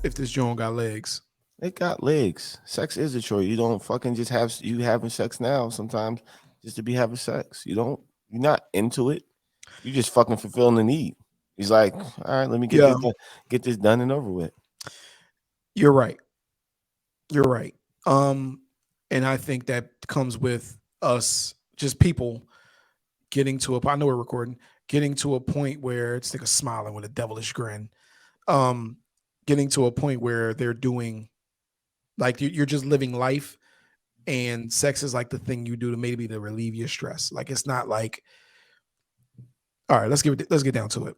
if this joint got legs. It got legs. Sex is a chore. You don't fucking just have you having sex now sometimes just to be having sex. You're not into it. You just fucking fulfilling the need. He's like, all right, let me Yeah, get this done and over with. you're right. You're right. Um, and I think that comes with us, just people getting to a. I know we're recording. Getting to a point where it's like a smiling with a devilish grin. Um, Getting to a point where they're doing like you're just living life, and sex is like the thing you do to maybe to relieve your stress. Like it's not like, all right, let's get down to it.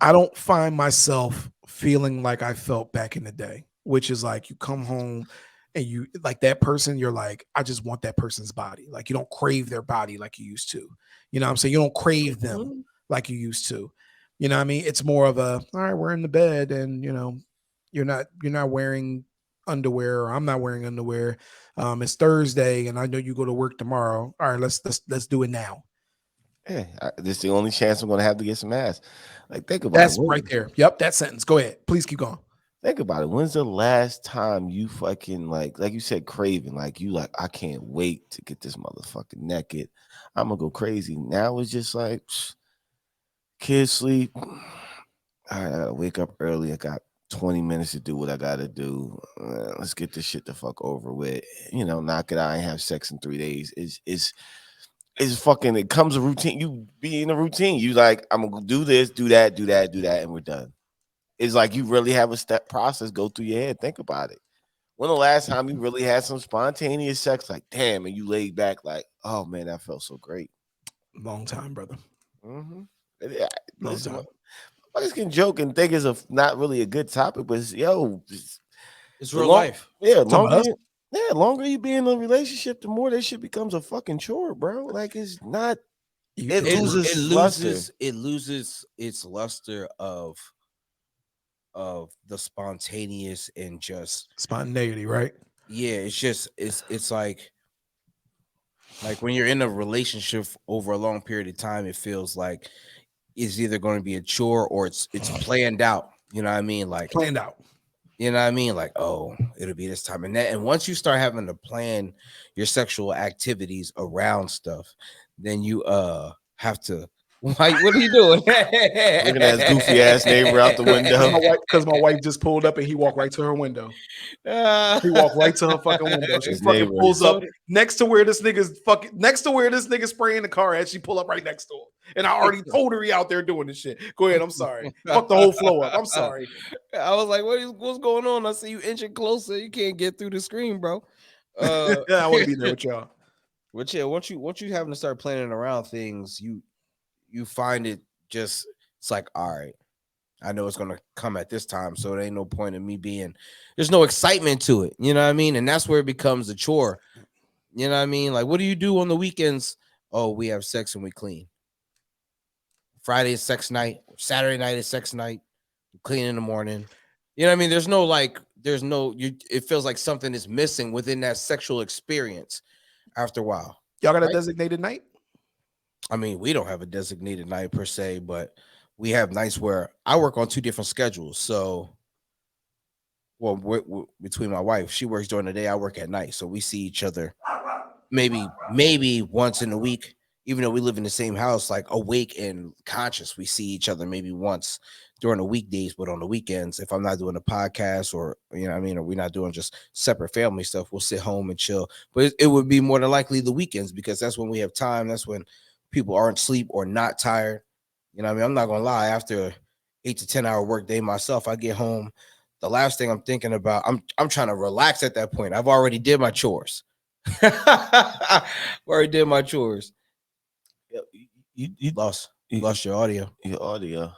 I don't find myself feeling like I felt back in the day, which is like you come home and you like that person, you're like, I just want that person's body. Like you don't crave their body like you used to. You know what I'm saying? You don't crave them Mhm. like you used to. You know what I mean? It's more of a, all right, we're in the bed and you're not wearing underwear, or I'm not wearing underwear. It's Thursday and I know you go to work tomorrow. All right, let's do it now. Yeah, this is the only chance I'm gonna have to get some ass. Like, think about it. That's right there. Yep, that sentence. Go ahead. Please keep going. Think about it. When's the last time you fucking like you said, craving? Like you like, I can't wait to get this motherfucker naked. I'm gonna go crazy. Now it's just like kids sleep. All right, I gotta wake up early. I got 20 minutes to do what I gotta do. Let's get this shit the fuck over with. Knock it out and have sex in 3 days. It's fucking. It comes a routine. You be in a routine. You like, I'm gonna do this, do that, do that, do that, and we're done. It's like you really have a step process go through your head. Think about it. When the last time you really had some spontaneous sex, like damn, and you laid back, like, oh man, that felt so great. Long time, brother. Mm-hmm. Long Listen, time. I just can joke and think it's not really a good topic, but It's the real long life. yeah, Talking about us. longer you be in a relationship, the more that shit becomes a fucking chore, bro. Like it's not. It It's It loses luster. loses its luster of the spontaneous and just spontaneity, right? yeah. It's just it's like when you're in a relationship over a long period of time, it feels like it's either going to be a chore or it's planned out. You know what I mean? Like Planned out. you know what I mean? Like, oh, it'll be this time. And once you start having to plan your sexual activities around stuff, then you have to why what are you doing? Looking at his goofy ass neighbor out the window. Because my wife just pulled up and he walked right to her window. Uh, He walked right to her fucking window. She His fucking neighbor. pulls up so next to where this nigga's fucking next to where this nigga spraying the car at. She pull up right next to him. And I already told her he out there doing this shit. Go ahead. I'm sorry. Fuck the whole flow up. I'm sorry. I was like, what's going on? I see you inching closer. You can't get through the screen, bro. Uh I want to be there with y'all. but yeah, once you having to start planning around things, you find it just it's like, all right, I know it's gonna come at this time, so there ain't no point in me being there's no excitement to it, you know what I mean? And that's where it becomes a chore. You know what I mean? Like, what do you do on the weekends? Oh, we have sex and we clean. Friday is sex night, Saturday night is sex night, clean in the morning. You know what I mean? There's no like, there's no you it feels like something is missing within that sexual experience after a while. Y'all got a Right? designated night? I mean, we don't have a designated night per se, but we have nights where I work on two different schedules. So, well, between my wife, she works during the day, I work at night. So we see each other maybe once in a week, even though we live in the same house, like awake and conscious. We see each other maybe once during the weekdays, but on the weekends, if I'm not doing a podcast or you know what I mean, or we're not doing just separate family stuff, we'll sit home and chill. But it would be more than likely the weekends because that's when we have time. That's when people aren't asleep or not tired. You know what I mean? I'm not gonna lie, after a 8 to 10 hour work day myself, I get home. The last thing I'm thinking about, I'm trying to relax at that point. I've already did my chores. Already did my chores. Yo, you you Lost your audio. your audio.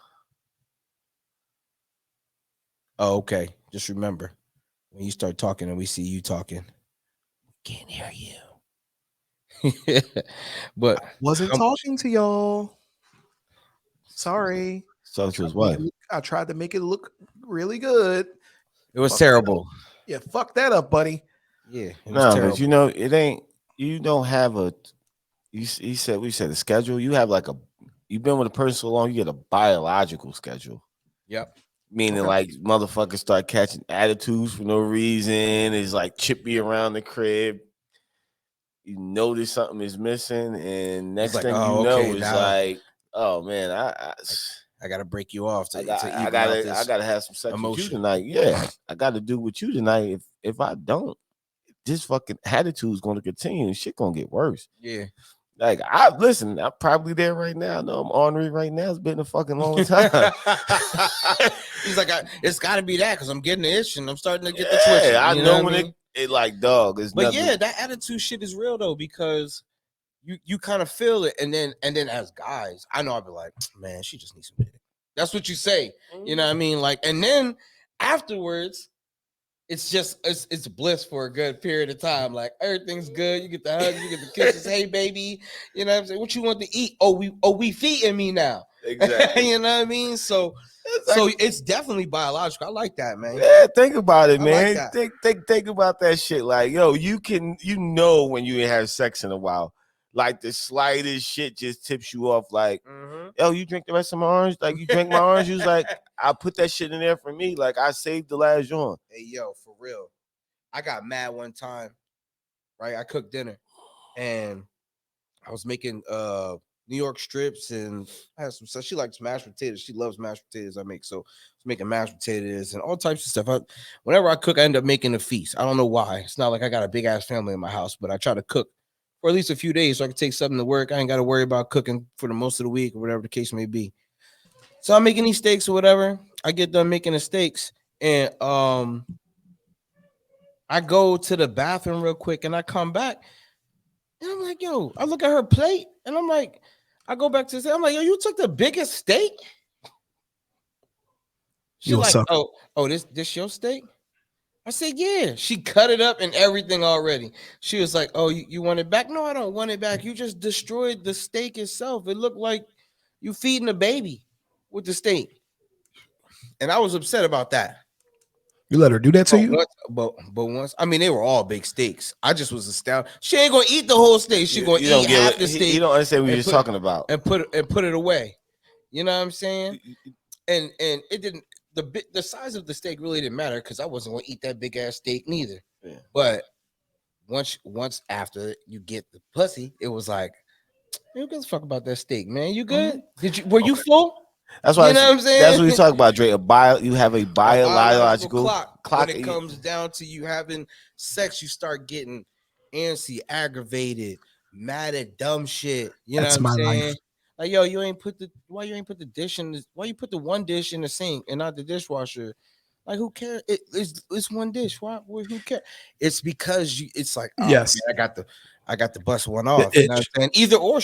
Oh, okay. Just remember when you start talking and we see you talking, can't hear you. But Wasn't um, talking to y'all. Sorry. So to his wife. I tried to make it look really good. it was Fuck that up. terrible. Yeah, fuck that up, buddy. Yeah, it was No, but terrible. it ain't. You don't have a. He said we said a schedule. You have like a. You've been with a person so long. You get a biological schedule. Yep. Meaning Okay. like motherfuckers start catching attitudes for no reason. It's like chippy around the crib. You notice something is missing, and next like, thing you oh, know okay, is now like, oh man, I gotta break you off I to even out I this gotta have some sex with you emotion. tonight. Yeah, I gotta do with you tonight. If I don't, this fucking attitude is gonna continue and shit gonna get worse. Yeah. Like I'm probably there right now. I know I'm ornery right now. It's been a fucking long time. He's like, it's got to be that because I'm getting the itch and I'm starting to get the twitching. I You know what when I mean? it like dog. It's But nothing. yeah, that attitude shit is real though because you kind of feel it, and then as guys, I know I'll be like, man, she just needs some dick. That's what you say. You know what I mean? Like, and then afterwards, it's just it's bliss for a good period of time. Like everything's good. You get the hugs, you get the kisses. Hey, baby, you know what I'm saying? What you want to eat? We feeding me now. Exactly. You know what I mean? So it's definitely biological. I like that, man. Yeah, think about it, I man. like that. Think about that shit. Like, yo, you know when you ain't have sex in a while. Like the slightest shit just tips you off. Like, yo, you drink the rest of my orange? Like, you drink my orange juice? Like, I put that shit in there for me. Like, I saved the last joint. Hey, yo, for real. I got mad one time, right? I cooked dinner and I was making New York strips and I had some stuff. She likes mashed potatoes. She loves mashed potatoes I make. So I was making mashed potatoes and all types of stuff. Whenever I cook, I end up making a feast. I don't know why. It's not like I got a big ass family in my house, but I try to cook for at least a few days so I can take something to work. I ain't got to worry about cooking for the most of the week or whatever the case may be. So I'm making these steaks or whatever. I get done making the steaks and I go to the bathroom real quick and I come back and I'm like, yo, I look at her plate and I'm like, I go back to the I'm like, yo, you took the biggest steak? She's like, oh, this your steak? I said, yeah. She cut it up and everything already. She was like, oh, you want it back? No, I don't want it back. You just destroyed the steak itself. It looked like you feeding a baby with the steak. And I was upset about that. You let her do that to you? But once, I mean, they were all big steaks. I just was astounded. She ain't gonna eat the whole steak. She gonna eat half the steak. You don't understand what you're talking about. And put it away. You know what I'm saying? And it didn't. The size of the steak really didn't matter because I wasn't gonna eat that big ass steak neither. Yeah. But once after you get the pussy, it was like, who gives a fuck about that steak, man? You good? Were you full? That's why you know what I'm saying. That's what we talk about, Dre. You have a biological clock. When it comes down to you having sex, you start getting antsy, aggravated, mad at dumb shit. You know what I'm saying? Life. Like, yo, why you ain't put the dish in the, why you put the one dish in the sink and not the dishwasher? Like, who cares? It's one dish. Why? Who cares? It's because it's like, oh, yes, man, I got to bust one off. You know what I'm saying? Either or,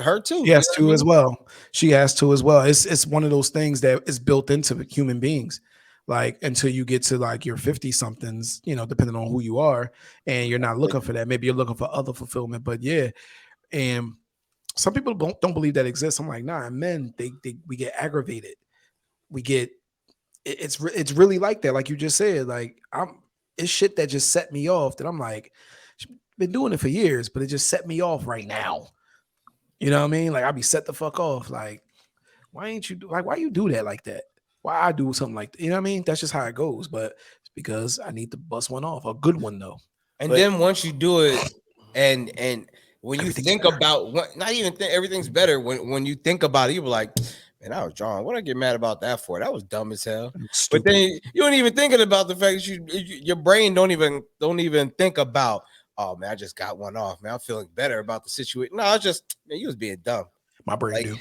her too. She has to as well. She has to as well. It's one of those things that is built into human beings. Like until you get to like your 50 somethings, you know, depending on who you are, and you're not looking for that. Maybe you're looking for other fulfillment. But yeah, and some people don't believe that exists. I'm like, nah, men, we get aggravated. We get it's really like that. Like you just said, like it's shit that just set me off. That I'm like, been doing it for years, but it just set me off right now. You know what I mean? Like I'll be set the fuck off. Like, why ain't you why you do that like that? Why I do something like that? You know what I mean? That's just how it goes. But it's because I need to bust one off, a good one though. And then once you do it, and when you think about what, not even everything's better when you think about it, you're like, man, I was John. What I get mad about that for? That was dumb as hell. But then you don't even thinking about the fact that your brain don't even think about, oh man, I just got one off, man. I'm feeling better about the situation. No, I just, man, you was being dumb. My brain do.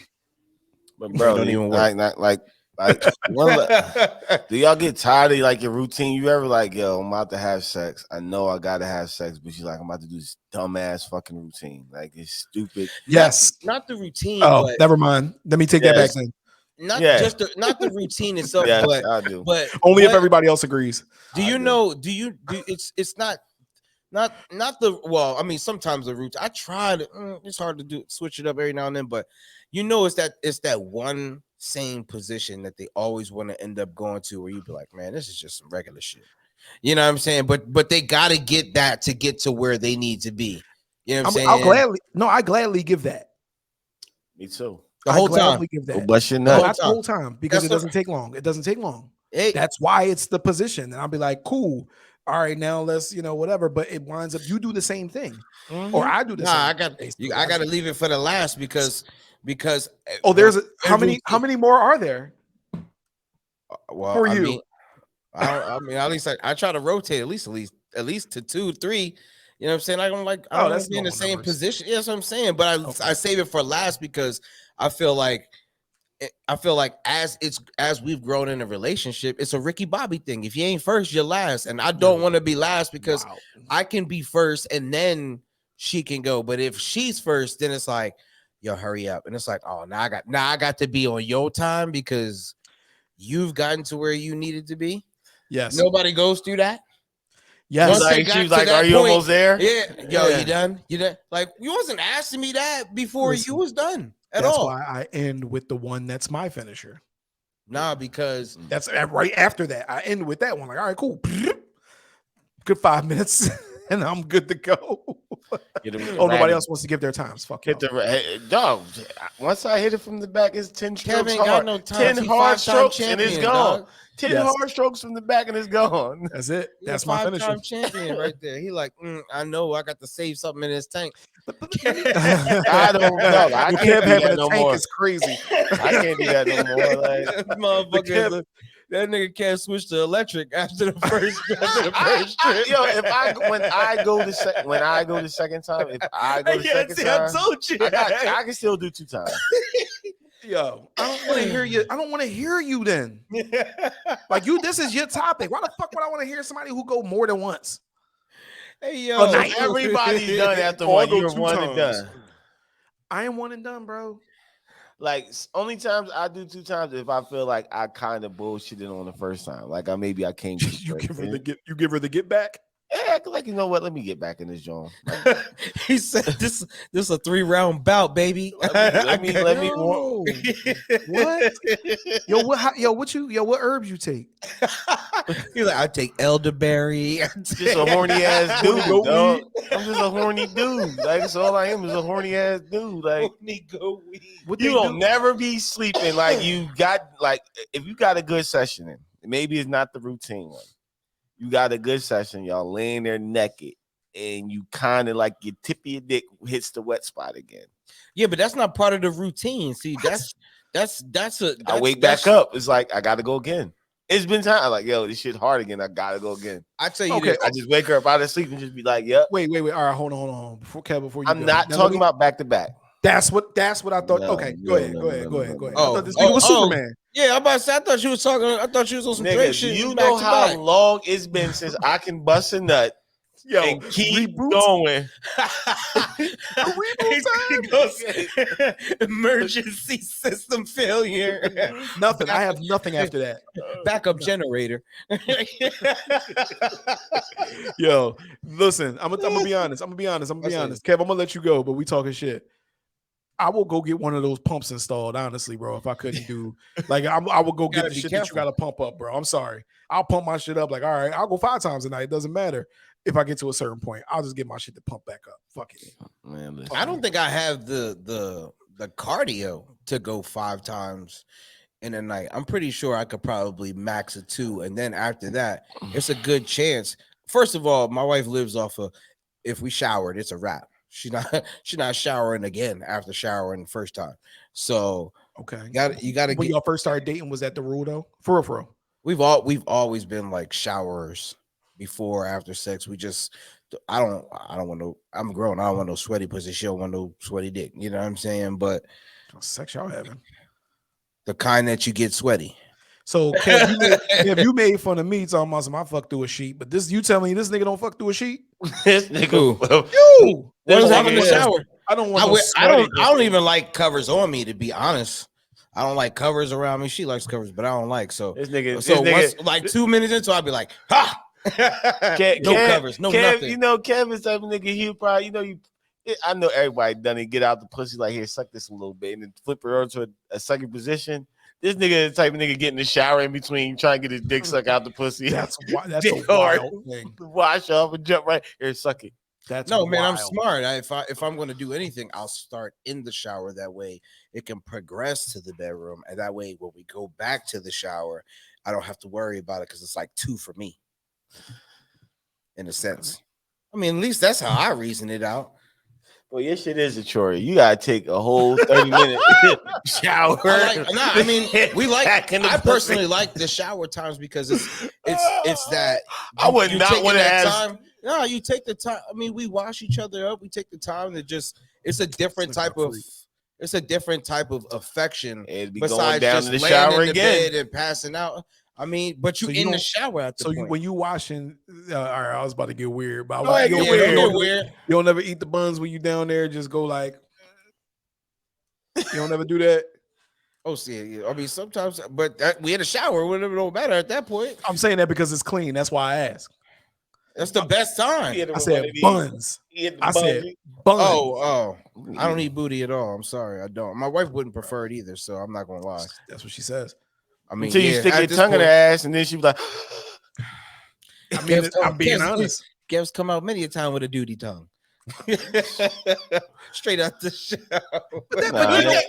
But bro, don't even work. Like do y'all get tired of like your routine? You ever like, yo, I'm about to have sex. I know I gotta have sex, but she's like, I'm about to do this dumbass fucking routine. Like it's stupid. Yes. Not the routine. Oh, never mind. Let me take that back then. Not the routine itself, but I do. But only if everybody else agrees. Do you know? It's not the, well, I mean, sometimes the routine. I tried. It's hard to switch it up every now and then, but you know, it's that one same position that they always want to end up going to, where you be like, man, this is just some regular shit. You know what I'm saying? But they got to get that to get to where they need to be. You know what I'm saying? I gladly give that. Me too. The whole time. Give that. Bless your nut. Not the whole time, because it doesn't take long. It doesn't take long. That's why it's the position. And I'll be like, cool. All right, now let's, whatever. But it winds up you do the same thing. Or I do the Nah, same I thing. got Basically. I got to leave it for the last because Oh, there's how many more are there? Well, for I you? mean, I mean, at least I try to rotate at least to 2, 3. You know what I'm saying? I don't want to be in the same numbers. position. Yeah, that's what I'm saying. But I save it for last because I feel like as we've grown in a relationship, it's a Ricky Bobby thing. If you ain't first, you're last, and I don't want to be last because I can be first and then she can go. But if she's first, then it's like, yo, hurry up, and it's like, oh, now I got to be on your time because you've gotten to where you needed to be. Yes. Nobody goes through that. Yes. She was like, are you almost there? Yeah. Yo, you done? You done? Like, you wasn't asking me that before you was done at all. That's why I end with the one that's my finisher. Nah, because that's right after that. I end with that one. Like, all right, cool. Good 5 minutes. And I'm good to go. Nobody else wants to give their times. Fuck hit the dog. Once I hit it from the back, it's 10 strokes Kevin hard. Got no time. 10 hard strokes and it's gone. Dog. 10 hard strokes from the back and it's gone. That's it. That's my finisher. 5-time champion right there. He like, I know I got to save something in his tank. I don't know. I can't do that no more. Is crazy. I can't do that no more. Like, motherfucker. That nigga can't switch to electric after the first trip. Yo, when I go the second time, I told you. I can still do 2 times. Yo, I don't want to hear you. I don't want to hear you then. Like this is your topic. Why the fuck would I want to hear somebody who go more than once? Hey, yo, everybody's done after one. You're one and done. I am one and done, bro. Like, only times I do 2 times if I feel like I kind of bullshitted on the first time. Like, I came. You give her the get back. Yeah, like, you know what? Let me get back in this joint. Like, he said, "This is a 3-round bout, baby." Let me. What? What herbs you take? He's like, I take elderberry. Just a horny ass dude, dog. I'm just a horny dude. Like, that's all I am is a horny ass dude. Like, you don't never be sleeping. Like, you got if you got a good session in, maybe it's not the routine one. You got a good session, y'all laying there naked, and you kind of like your tip of your dick hits the wet spot again. Yeah, but that's not part of the routine. See, that's I wake back up. It's like I gotta go again. It's been time. I'm like, yo, this shit hard again. I gotta go again. I tell you, this. I just wake her up out of sleep and just be like, yep. Wait. All right, hold on. Before you I'm not talking about back to back. That's what I thought. Go ahead. Oh, I thought this nigga was Superman. Yeah, I'm about to say, I thought she was on some Drake shit. Do you know how long it's been since I can bust a nut and keep going? Emergency system failure. Nothing. I have nothing after that. Backup generator. Yo, listen, I'm gonna be honest. Kev, I'm gonna let you go, but we talking shit. I will go get one of those pumps installed, honestly, bro. If I couldn't do I will go get the shit that you gotta pump up, bro. I'm sorry. I'll pump my shit up. Like, all right, I'll go 5 times a night. It doesn't matter if I get to a certain point. I'll just get my shit to pump back up. Fuck it. Man, I don't think I have the cardio to go 5 times in a night. I'm pretty sure I could probably max a 2, and then after that, it's a good chance. First of all, my wife lives off of if we showered, it's a wrap. She's not showering again after showering the first time. So okay, you got to. When y'all first started dating, was that the rule though? For real. We've always been like showerers before or after sex. We just I don't want no. I'm grown. I don't want no sweaty pussy. She don't want no sweaty dick. You know what I'm saying? But sex y'all having the kind that you get sweaty. So Kev, you made fun of me talking about some I fuck through a sheet, but you telling me this nigga don't fuck through a sheet? This nigga, you. What is happening in the shower? I don't even like covers on me, to be honest. I don't like covers around me. She likes covers, but I don't like this nigga. Once, like 2 minutes into, I'll be like, ha! Covers, no Kev, nothing. You know, Kevin's type of nigga. He probably, I know everybody done it. Get out the pussy like, here, suck this a little bit, and then flip her over to a sucking position. This nigga is the type of nigga get in the shower in between trying to get his dick sucked out the pussy. That's a wild thing. Wash off and jump right here, suck it. That's No, man, I'm wild. smart. If I'm going to do anything, I'll start in the shower. That way, it can progress to the bedroom, and that way, when we go back to the shower, I don't have to worry about it because it's like two for me, in a sense. I mean, at least that's how I reason it out. Well, your shit is a chore. You gotta take a whole 30-minute shower. I mean, we like. Back in the I personally pussy. like the shower times because it's that I would you not taking want to that ask. time. No, you take the time. I mean, we wash each other up. We take the time to just. It's a different It's like type a of. freak. It's a different type of affection. It'd be going Besides down just to the laying shower in the again. bed and passing out. I mean, but you So you in the don't- shower at the So point. when you washing, all right, I was about to get weird, but I was Go like, ahead, you get don't, weird. you, Get don't, weird. you don't ever eat the buns when you down there. Just go like, you don't ever do that. Oh, see, yeah. I mean, sometimes, but we in the shower. Whatever, don't matter at that point. I'm saying that because it's clean. That's why I asked. That's the best time. I said buns. I said buns. Oh, I don't eat booty at all. I'm sorry, I don't. My wife wouldn't prefer it either, so I'm not gonna lie. That's what she says. I mean, Until you yeah, stick at your this tongue in point- her ass, and then she was like, I mean, Kev's I'm being honest. Kev's come out many a time with a duty tongue. Straight out the show. But you Nah, know,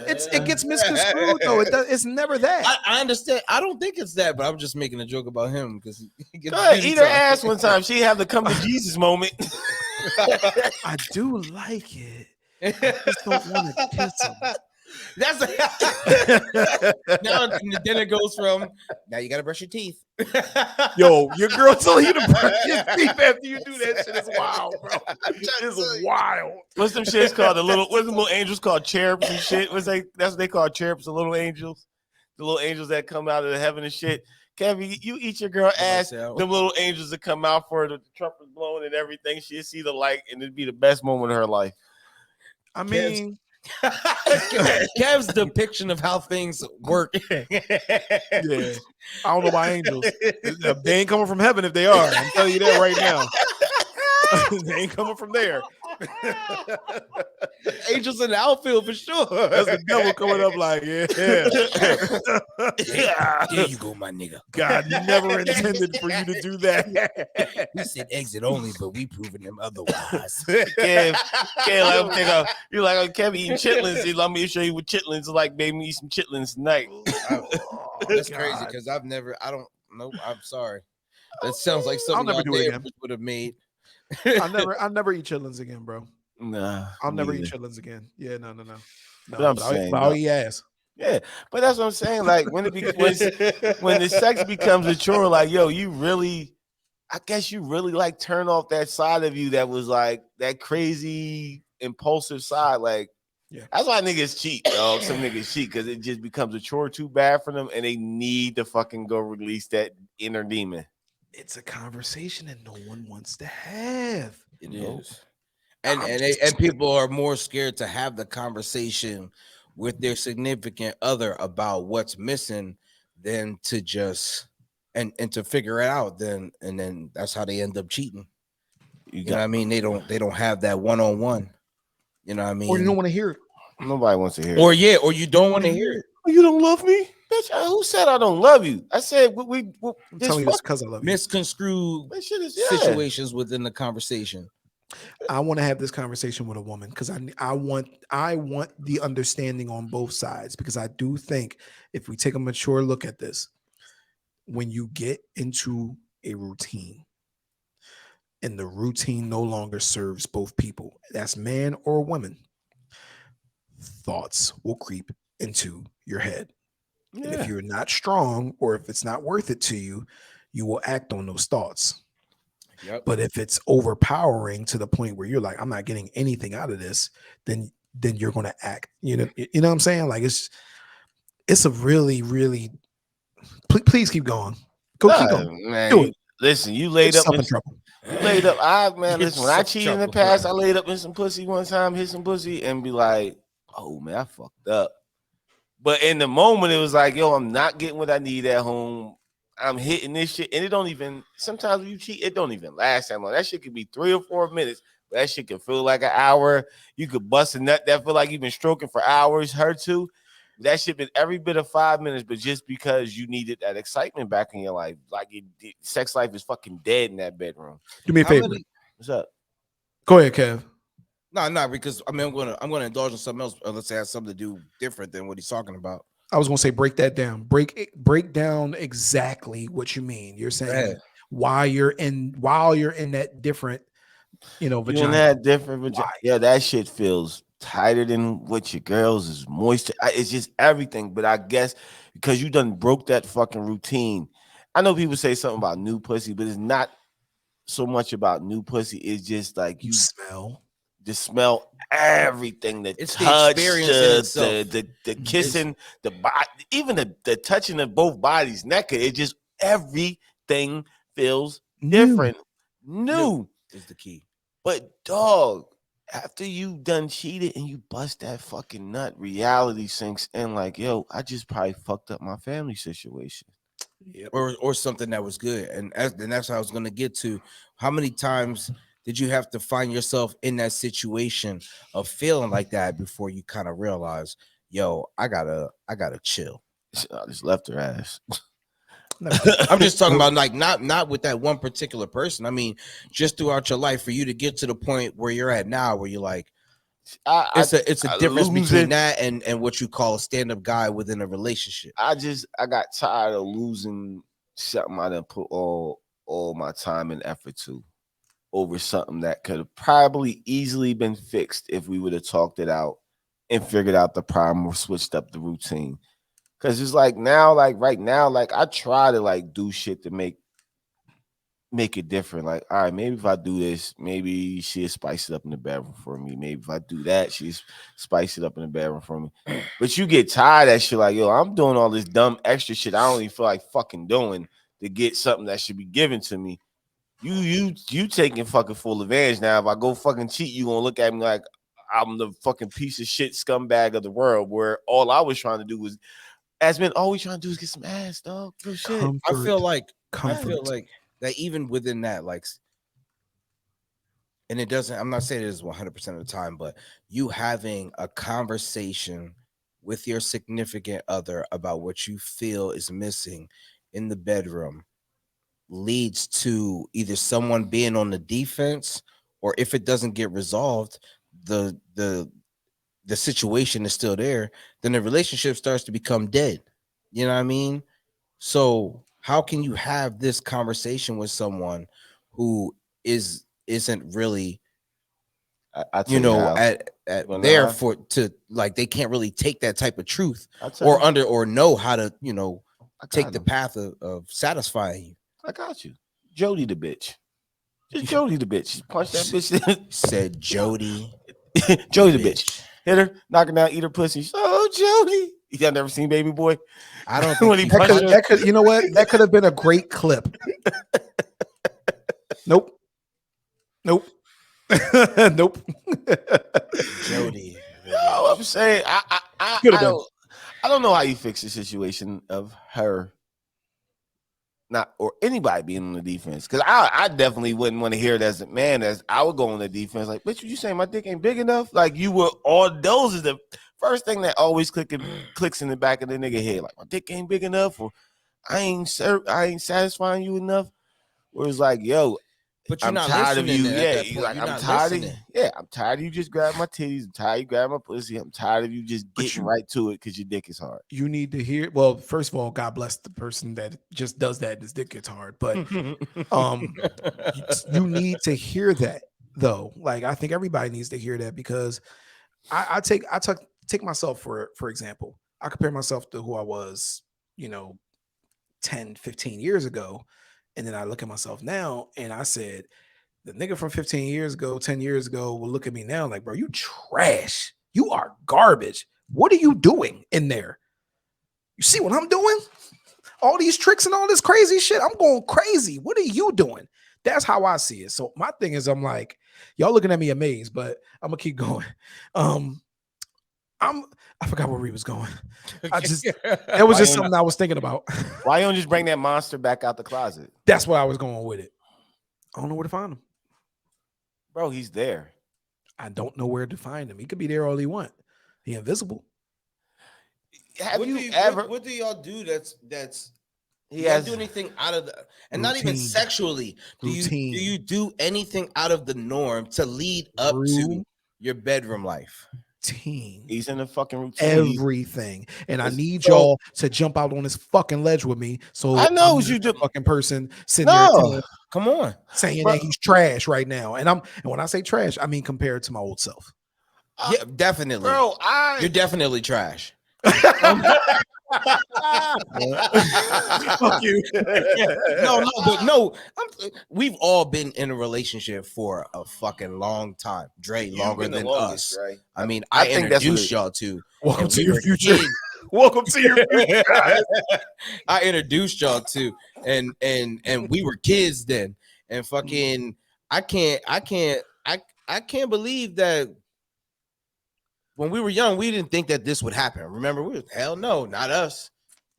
it gets misconstrued though. It's never that. I understand. I don't think it's that, but I'm just making a joke about him because he gets go ahead, duty eat her tongue. ass one time. She have the come to Jesus moment. I do like it. I just don't want to kiss him. That's now. Then it goes from now you got to brush your teeth. Yo, your girl telling you to brush your teeth after you do that shit is wild, bro. It's wild. What's them shits called? What's the little angels called? Cherubs and shit. That's what they call cherubs, the little angels. The little angels that come out of the heaven and shit. Kevin, you eat your girl ass. Them little angels that come out for the trumpet blowing and everything. She'll see the light, and it'd be the best moment of her life. I mean, Kev's depiction of how things work. yeah. I don't know about angels. They ain't coming from heaven if they are. I'm telling you that right now. They ain't coming from there. Angels in the outfield for sure. That's the devil coming up like, yeah. There you go, my nigga. God never intended for you to do that. We said exit only, but we proving them otherwise. Kev, you're like, oh, Kevin eating chitlins. Let me show you what chitlins are like, baby. Eat some chitlins tonight. That's crazy because I don't. Nope. I'm sorry. That sounds like something never do it again. would have made. I'll never eat chitlins again, bro. Nah, I'll never neither. eat chitlins again. Yeah, no. But I'm saying, I'll eat ass. Yeah, but that's what I'm saying. Like when when the sex becomes a chore, like yo, you really, I guess you really like turn off that side of you that was like that crazy impulsive side. Like, yeah, that's why niggas cheat, dog. Some niggas cheat because it just becomes a chore too bad for them, and they need to fucking go release that inner demon. It's a conversation that no one wants to have. It is. And people are more scared to have the conversation with their significant other about what's missing than to just and to figure it out. Then that's how they end up cheating. You know what I mean? They don't have that one-on-one. You know what I mean? Or you don't want to hear it. Nobody wants to hear it. Or you don't want to hear it. Oh, you don't love me? Bitch, who said I don't love you? I said I'm telling you this because I love you. Misconstrued situations within the conversation. I want to have this conversation with a woman because I want the understanding on both sides, because I do think if we take a mature look at this, when you get into a routine and the routine no longer serves both people, that's man or woman, thoughts will creep into your head. Yeah. And if you're not strong, or if it's not worth it to you, you will act on those thoughts. Yep. But if it's overpowering to the point where you're like, I'm not getting anything out of this, then you're going to act. You know what I'm saying? Like it's a really, really. Please keep going. Keep going. Man, do it. Listen, you laid up in trouble. You laid up. Listen. When I cheated in the past, I laid up in some pussy one time, hit some pussy, and be like, "Oh man, I fucked up." But in the moment, it was like, "Yo, I'm not getting what I need at home. I'm hitting this shit," and it don't even. Sometimes when you cheat, it don't even last that long. That shit could be 3 or 4 minutes. But that shit could feel like an hour. You could bust a nut that feel like you've been stroking for hours. Her too. That shit been every bit of 5 minutes, but just because you needed that excitement back in your life, like sex life is fucking dead in that bedroom. Do me a favor. What's up? Go ahead, Kev. No, not because I mean I'm gonna indulge in something else unless it has something to do different than what he's talking about. I was gonna say break that down. Break down exactly what you mean. You're Go saying ahead. while you're in that different, You and vagina. that different, Why? yeah, that shit feels tighter than what your girls is moisture. It's just everything. But I guess because you done broke that fucking routine. I know people say something about new pussy, but it's not so much about new pussy. It's just like You you smell. just smell everything, the It's the touch, experience in itself. the It's kissing, the body, even the touching of both bodies naked. It just everything feels New. different, new new. is the key. But dog, after you done cheated and you bust that fucking nut, reality sinks in like, yo, I just probably fucked up my family situation. Yep. Or something that was good. And that's how I was gonna get to. How many times did you have to find yourself in that situation of feeling like that before you kind of realize, yo, I gotta chill. I just left her ass. Never. I'm just talking about like not with that one particular person. I mean, just throughout your life for you to get to the point where you're at now, where you're like, it's a I difference lose between it. that and what you call a stand-up guy within a relationship. I got tired of losing something I done put all my time and effort to over something that could have probably easily been fixed if we would have talked it out and figured out the problem or switched up the routine. Cause it's like now, like right now, like I try to like do shit to make it different. Like, all right, maybe if I do this, maybe she'll spice it up in the bedroom for me. Maybe if I do that, she's spice it up in the bedroom for me. But you get tired of that shit, like, yo, I'm doing all this dumb extra shit I don't even feel like fucking doing to get something that should be given to me. You taking fucking full advantage now. If I go fucking cheat, you gonna look at me like I'm the fucking piece of shit scumbag of the world, where all I was trying to do was, as men, all we trying to do is get some ass, dog. Real shit. I feel Comfort. like I Yeah. feel Comfort. like that even within that, like, and it doesn't. I'm not saying it is 100% of the time, but you having a conversation with your significant other about what you feel is missing in the bedroom leads to either someone being on the defense, or if it doesn't get resolved, the the the situation is still there, then the relationship starts to become dead. You know what I mean? So how can you have this conversation with someone who isn't really, I tell you how. You at wanna know there how? for to like they can't really take that type of truth I tell or you, under or know how to I take got the him. path of satisfying you. I got you. Jody the bitch. Just Jody the bitch. Just punch that bitch. Said Jody Jody the bitch. bitch. Hit her, knock her down, eat her pussy. Oh, Jody. Y'all never seen Baby Boy? I don't think When he he That punched could her? that could you know what? That could have been a great clip. Nope. Nope. Nope. Jody. No, I'm saying Could have been. I don't know how you fix the situation of her not or anybody being on the defense. Cause I definitely wouldn't want to hear it as a man, as I would go on the defense. Like, bitch, you saying my dick ain't big enough? Like you were all those is the first thing that always clicks in the back of the nigga head. Like my dick ain't big enough, or I ain't satisfying you enough. Or it's like, yo, But you're I'm not tired of listening you. then at Yeah, that you point. like You're I'm not tired of listening. yeah, I'm tired of you just grabbing my titties. I'm tired of you grabbing my pussy. I'm tired of you just But getting you right to it because your dick is hard. you need to hear. Well, first of all, God bless the person that just does that. His dick gets hard, but um, you need to hear that though. Like I think everybody needs to hear that because I take myself for example. I compare myself to who I was, you know, 10, 15 years ago. And then I look at myself now and I said, the nigga from 15 years ago, 10 years ago will look at me now like, bro, you trash. You are garbage. What are you doing in there? You see what I'm doing? All these tricks and all this crazy shit. I'm going crazy. What are you doing? That's how I see it. So my thing is, I'm like, y'all looking at me amazed, but I'm gonna keep going. Um, I forgot where we was going. I just that was Why just you something I was thinking about. why you don't just bring that monster back out the closet? That's where I was going with it. I don't know where to find him. Bro, he's there. I don't know where to find him. He could be there all he want. He invisible. Have what you do you ever what do y'all do that's He you has do anything out of the, and not even Routine. sexually. Do Routine. you do anything out of the norm to lead up to your bedroom life? He's in a fucking routine. Everything. And I It's- need so- y'all to jump out on this fucking ledge with me. So I know I'm what not you the do. fucking person sitting there No, Come on, saying bro. that he's trash right now. And when I say trash, I mean compared to my old self. yeah, definitely, bro. you're definitely trash. Fuck you. But no, we've all been in a relationship for a fucking long time. Dre, You've longer been the than longest, us. right? I mean, I I think that's what introduced it- y'all to. Welcome and to we your were future. kids. Welcome to your future, guys. I introduced y'all to, and we were kids then, and fucking, I can't believe that when we were young, we didn't think that this would happen. Remember, we were, hell no, not us.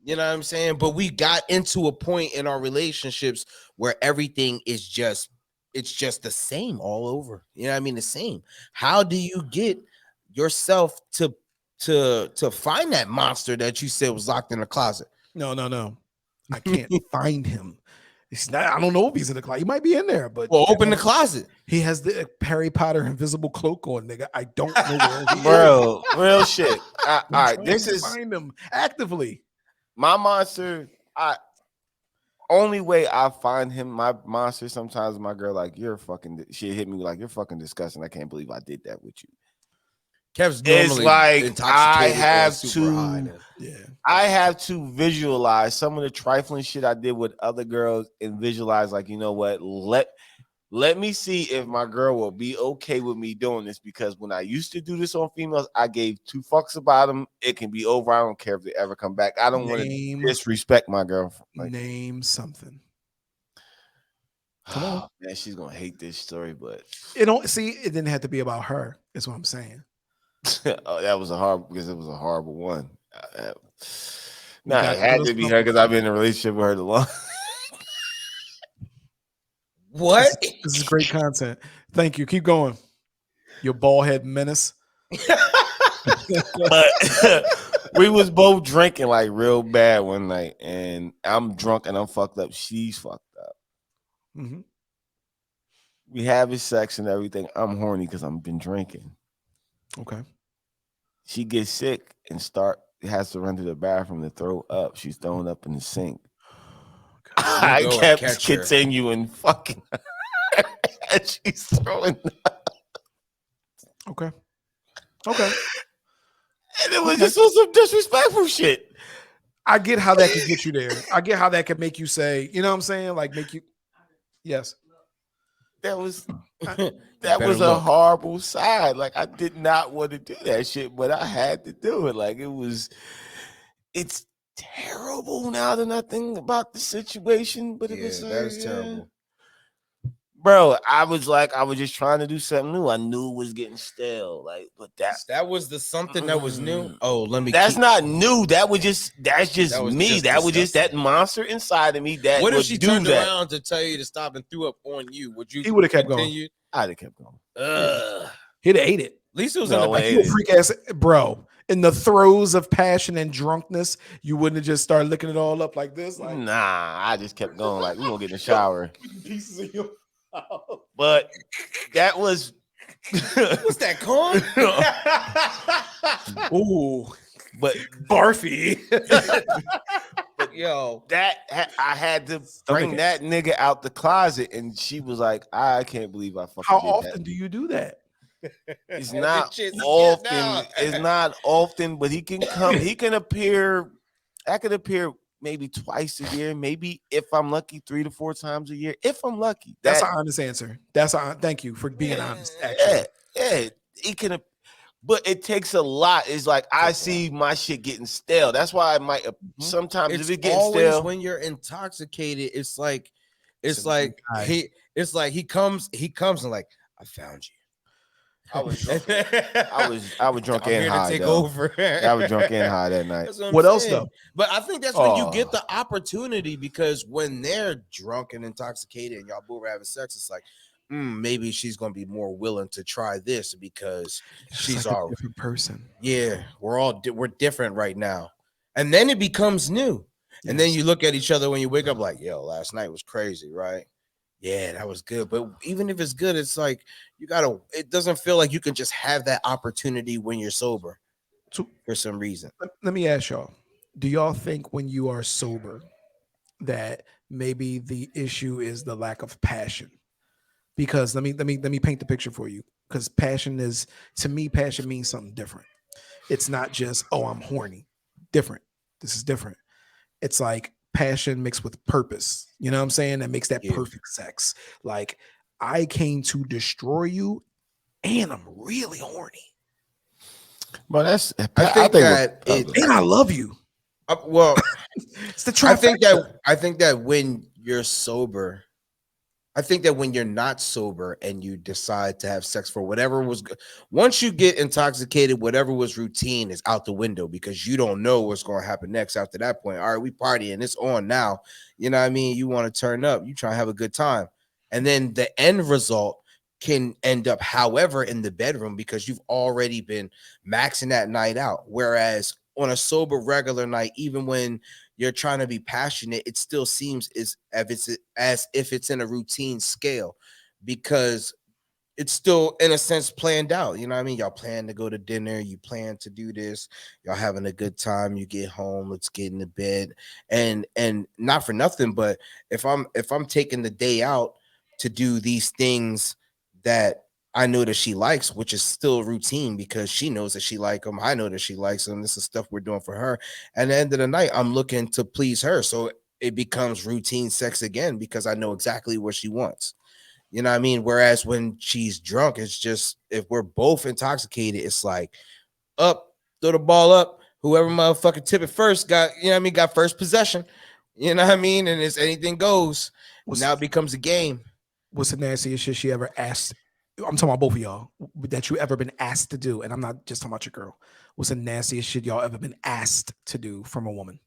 You know what I'm saying? But we got into a point in our relationships where everything is just, it's just the same all over. You know what I mean? The same. How do you get yourself to find that monster that you said was locked in the closet? No. I can't find him. He's not, I don't know if he's in the closet. He might be in there, but Well, open the closet. he has the Harry Potter invisible cloak on, nigga. I don't know where he is. bro, real shit. All I'm right, trying this to is find him actively. my monster. Only way I find him, my monster. Sometimes my girl like, you're fucking. She hit me like, you're fucking disgusting. I can't believe I did that with you. Kev's It's normally like intoxicated I have or super high. to. Yeah. I have to visualize some of the trifling shit I did with other girls and visualize, like, you know what? Let me see if my girl will be okay with me doing this, because when I used to do this on females, I gave 2 fucks about them. It can be over. I don't care if they ever come back. I don't want to disrespect my girl. Like, Name something. Come on. man, she's gonna hate this story, but It didn't have to be about her. Is what I'm saying. oh, that was a horrible one. You Nah, got it had those to be her because I've been in a relationship with her the long. What? This is great content. Thank you. Keep going. Your bald head menace. But we was both drinking like real bad one night, and I'm drunk and I'm fucked up. She's fucked up. Mm-hmm. We having sex and everything. I'm horny because I've been drinking. Okay. She gets sick and has to run to the bathroom to throw up. She's throwing up in the sink. I go and kept catch her. continuing fucking and she's throwing up. Okay. And it was just on some disrespectful shit. I get how that could get you there. I get how that could make you say, you know what I'm saying? Like make you, yes. That was Better a look. horrible side. Like, I did not want to do that shit, but I had to do it. Like, it's terrible now that I think about the situation. But it was that is terrible. Bro, I was just trying to do something new. I knew it was getting stale. Like, but That was the something that was new. Oh, let me. That's not new. That's just That was me. just That was just that disgusting. monster inside of me. That What if would she do turned that. around to tell you to stop and threw up on you? Would you? He would have kept going. continue? I'd have kept going. He'd have ate it. At least it was No, in the I back. ate You a it. freak ass bro. In the throes of passion and drunkenness, you wouldn't have just started licking it all up like this. Like Nah, I just kept going. Like, we gonna get in the shower. pieces of your mouth. But that was What's that corn? Ooh, but barfy. Yo, I had to bring that nigga out the closet, and she was like, I can't believe I fucking How did often that. do you do that? It's That not shit's often. getting out. It's not often, but he can come. He can appear. I could appear maybe twice a year, maybe if I'm lucky, 3 to 4 times a year. If I'm lucky, That's an honest answer. Thank you for being honest. Actually, yeah, he can. But it takes a lot. It's like I see my shit getting stale. That's why I might sometimes it's if it gets always stale. when you're intoxicated. It's like a guy. he comes and like, I found you. I was drunk. I was drunk I'm and here high. to take though. over. I was drunk and high that night. That's I'm What else, saying. though? But I think that's when you get Oh. the opportunity, because when they're drunk and intoxicated and y'all both are having sex, it's like, maybe she's gonna be more willing to try this because she's like a all different person. yeah. We're different right now, and then it becomes new. And then you look at each other when you wake up like, yo, last night was crazy, right? Yeah, that was good. But even if it's good, it's like it doesn't feel like you can just have that opportunity when you're sober for some reason. Let me ask y'all, do y'all think when you are sober that maybe the issue is the lack of passion? Because let me paint the picture for you. Because to me, passion means something different. It's not just, oh, I'm horny. Different. This is different. It's like passion mixed with purpose. You know what I'm saying? That makes that perfect sex. Like, I came to destroy you and I'm really horny. But that's I think that and I love you. Well, it's the trifecta. I think that when you're sober, I think that when you're not sober and you decide to have sex for whatever was good, once you get intoxicated, whatever was routine is out the window because you don't know what's going to happen next after that point. All right, we partying, it's on now. You know what I mean? You want to turn up, you try to have a good time. And then the end result can end up, however, in the bedroom because you've already been maxing that night out. Whereas on a sober regular night, even when you're trying to be passionate, it still seems as if it's in a routine scale because it's still in a sense planned out. You know what I mean? Y'all plan to go to dinner, you plan to do this, y'all having a good time, you get home, let's get into bed. And not for nothing, but if I'm taking the day out to do these things that I know that she likes, which is still routine because she knows that she likes them. I know that she likes them. This is stuff we're doing for her. And at the end of the night, I'm looking to please her. So it becomes routine sex again because I know exactly what she wants. You know what I mean? Whereas when she's drunk, it's just, if we're both intoxicated, it's like up, throw the ball up. Whoever motherfucking tip it first got, you know what I mean, got first possession. You know what I mean? And it's anything goes. Now it becomes a game. What's the nastiest shit she ever asked? I'm talking about both of y'all that you ever been asked to do, and I'm not just talking about your girl. What's the nastiest shit y'all ever been asked to do from a woman?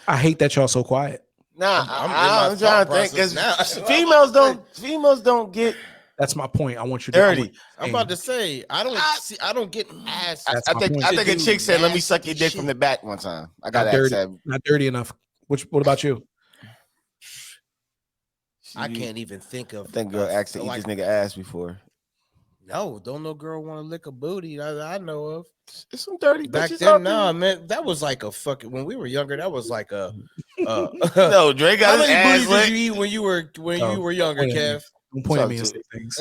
I hate that y'all so quiet. Nah, I'm trying to think because females don't get. That's my point. I want you to dirty. I'm about to say I don't get asked. I think a chick said, "Let me suck your dick from the back" one time. I got asked. Not dirty enough. What about you? I can't even think of. I think girl asked to eat this nigga ass before. No, don't no girl want to lick a booty. I know of. It's some dirty back then. Nah, man, that was like a fucking. When we were younger, that was like a. No, Dre got his ass licked. Did you eat when you were younger, Kev? Don't point at me and say things.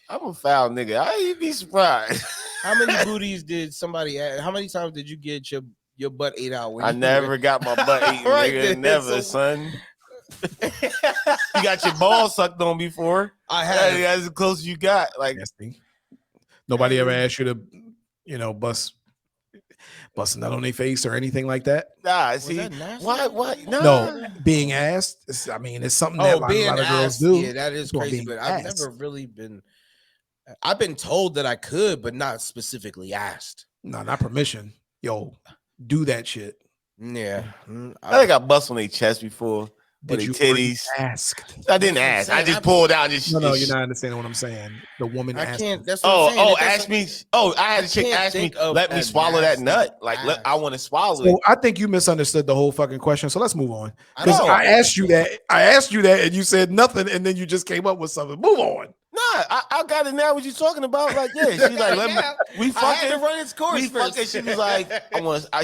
I'm a foul nigga. I'd be surprised. How many booties did somebody ask? How many times did you get your butt ate out? I never got my butt eaten, right, nigga. Never, son. You got your balls sucked on before. I have. That's as close as you got. Like, nobody ever asked you to, busting that on their face or anything like that. Nah, see, what? No, being asked. It's something that a lot of girls do. Yeah, that is crazy. But I've never really been. I've been told that I could, but not specifically asked. No, not permission. Yo, do that shit. Yeah, I think I bust on their chest before. Did you titties? Ask? I didn't ask. I just pulled out. No, you're not understanding what I'm saying. The woman asked. I can't. That's what I'm saying. Ask me. Oh, I had a chick ask me. Let me swallow that nut. Like, I want to swallow it. I think you misunderstood the whole fucking question. So let's move on. Because I asked you that, and you said nothing, and then you just came up with something. Move on. Nah, I got it now. What you talking about? Like, yeah, she's like, we fucking. I had to run its course first. She was like,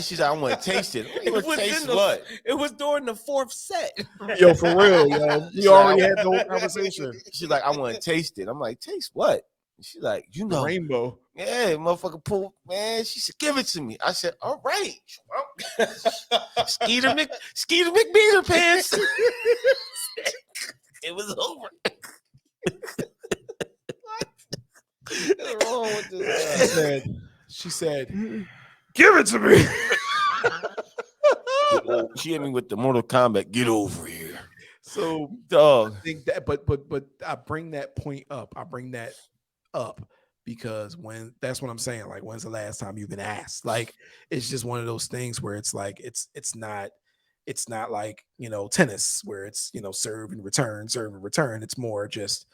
she's like, I want to taste it. Taste what? It was during the fourth set. Yo, for real, yo. We already had the whole conversation. She's like, I want to taste it. I'm like, taste what? She's like, the rainbow. Yeah, motherfucker pull, man. She said, give it to me. I said, all right. Skeeter McBeater pants. It was over. What's wrong with this? She said, give it to me. She hit me with the Mortal Kombat. Get over here. So, dog. I think that, but I bring that point up. I bring that up because that's what I'm saying. Like, when's the last time you've been asked? Like, it's just one of those things where it's like it's not like tennis where it's serve and return. It's more just